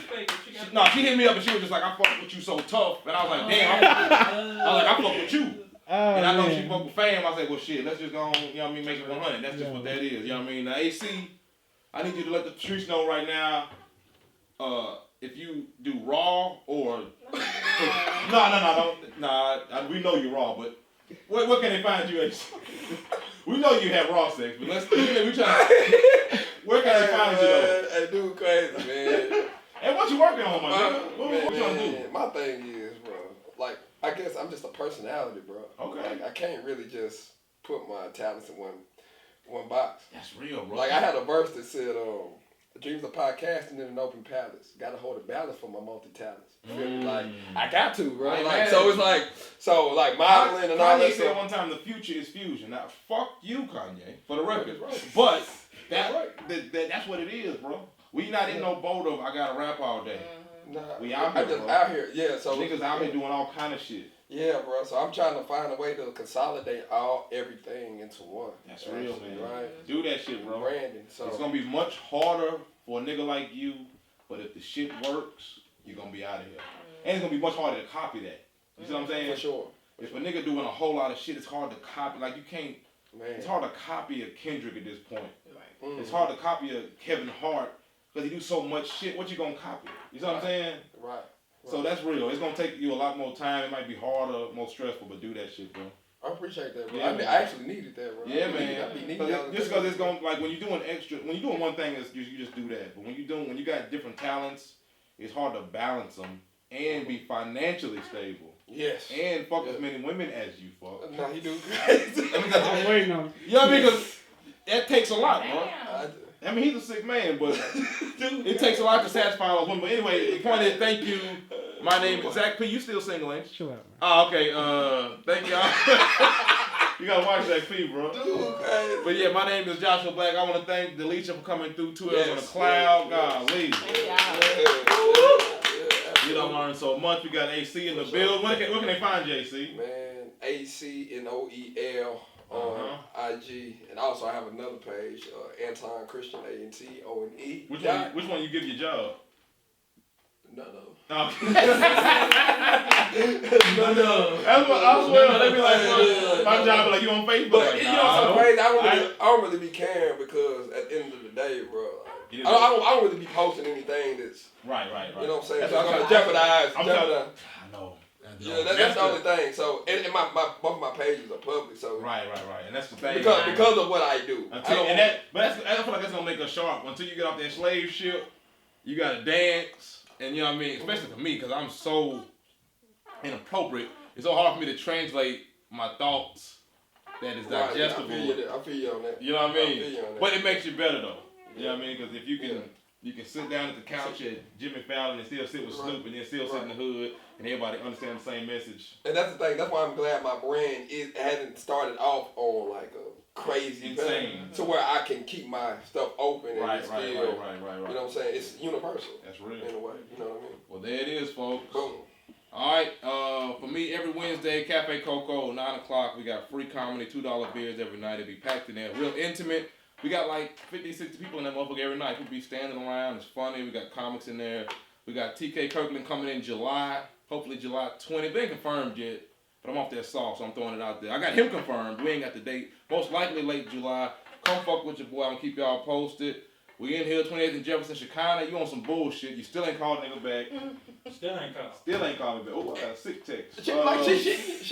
She hit me up and she was just like, I fuck with you so tough, and I was like, damn. I fuck with you. And I know she fuck with fam. I said, well, shit, let's just go on, you know what I mean, make it 100. That's just what that is, you know what I mean? Now, AC, I need you to let the streets know right now, if you do raw or... we know you're raw, but what can they find you, AC? We know you have raw sex, but where can they find you, though? That dude crazy, man. Hey, what you working on, my nigga? What you trying to do? My thing is, bro. like I guess I'm just a personality, bro. Okay. Like I can't really just put my talents in one box. That's real, bro. Like I had a verse that said, "Dreams of podcasting in an open palace. Got to hold a balance for my multi talents." Like I got to, bro. Like so it's like modeling and all that Kanye said stuff. one time, "The future is fusion." Now, fuck you, Kanye, for the record. Right. But Right. that's what it is, bro. We not in no boat of I gotta rap all day. Nah, We out here, I just bro. out here, yeah. So Niggas out here doing all kind of shit. yeah, bro. So I'm trying to find a way to consolidate everything into one. That's real, man. Right. Do that shit, bro. Branding. So It's gonna be much harder for a nigga like you, but if the shit works, you're gonna be out of here. And it's gonna be much harder to copy that. You see what I'm saying? for sure. If a nigga doing a whole lot of shit, it's hard to copy. Like you can't. Man. It's hard to copy a Kendrick at this point. Mm. It's hard to copy a Kevin Hart because he do so much shit. What you gonna copy? You see what I'm saying? Right. So that's real. It's gonna take you a lot more time. It might be harder, more stressful, but do that shit, bro. I appreciate that, bro. Yeah, I man. actually needed that, bro. Yeah, I man. be needing y'all to Just do because it's that. gonna like when you're doing one thing, you just do that. But when you got different talents, it's hard to balance them and be financially stable Yes. and fuck as many women as you fuck. Nah, he do great. I'm waiting on it. You know what I mean? Because that takes a lot, bro. Damn. I mean, he's a sick man, but it takes a lot to satisfy all women. But anyway, the point is, thank you. My name is Zach P. You still single, ain't you? Chill out, man. Oh, okay. Thank y'all. You gotta watch Zach P, bro. Dude, But yeah, my name is Joshua Black. I want to thank Delisha for coming through 2 hours on the Yes, cloud. yes, Golly. Hey, You don't learn so much. We got AC in the building. Where can they find JC? Man, ACNOEL on IG, and also I have another page, Anton Christian ANTONE. Which one you give your job? No. Oh. No. That's what I swear. They be like, my job be like, you on Facebook? But Like, you know what's so nah, crazy? I don't really be caring because at the end of the day, bro, You I don't really be posting anything that's Right. you know what I'm saying. That's So what I'm I'm gonna jeopardize. I know. Yeah, that's the only thing. So and my both of my pages are public. So Right. And that's the thing. because of what I do. I feel like that's gonna make us sharp. Until you get off that slave ship, you gotta dance, and you know what I mean. Especially for me, because I'm so inappropriate. It's so hard for me to translate my thoughts that is digestible. I feel you on that. You know what I mean? feel you on that. But it makes you better though. You know what I mean? Because if you can sit down at the couch at Jimmy Fallon and still sit with Snoop and then still sit in the hood and everybody understand the same message. And that's the thing. That's why I'm glad my brand hasn't started off on like a crazy Insane. to where I can keep my stuff open and Right. still, you know what I'm saying? It's universal That's real. in a way. You know what I mean? Well, there it is, folks. Boom. All right, for me, every Wednesday, Cafe Coco, 9 o'clock, we got free comedy, $2 beers every night. It'll be packed in there, real intimate. We got like 50, 60 people in that motherfucker every night. People be standing around. It's funny. We got comics in there. We got TK Kirkland coming in July, hopefully July 20th. They ain't confirmed yet, but I'm off that sauce, so I'm throwing it out there. I got him confirmed. We ain't got the date. Most likely late July. Come fuck with your boy. I'm going to keep y'all posted. We in here, 28th and Jefferson, Chicago. You on some bullshit. You still ain't called nigga back. Still ain't called. Still ain't called me back. Oh, I got a sick text. She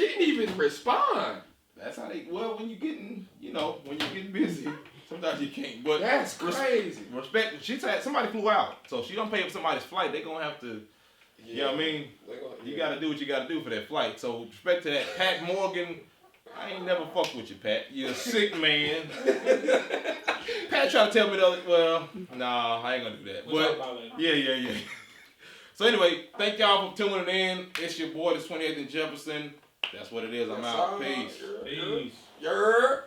didn't even respond. That's how they. Well, when you getting busy, sometimes you can't. But That's crazy. Respect. She said somebody flew out, so she don't pay for somebody's flight. They gonna have to. You know what I mean? You gotta do what you gotta do for that flight. So respect to that. Pat Morgan, I ain't never fucked with you, Pat. You're a sick man. Pat tried to tell me nah, I ain't gonna do that. We'll But talk about it. yeah. So anyway, thank y'all for tuning in. It's your boy, the 28th and Jefferson. That's what it is. I'm out. Peace. Peace. Yer.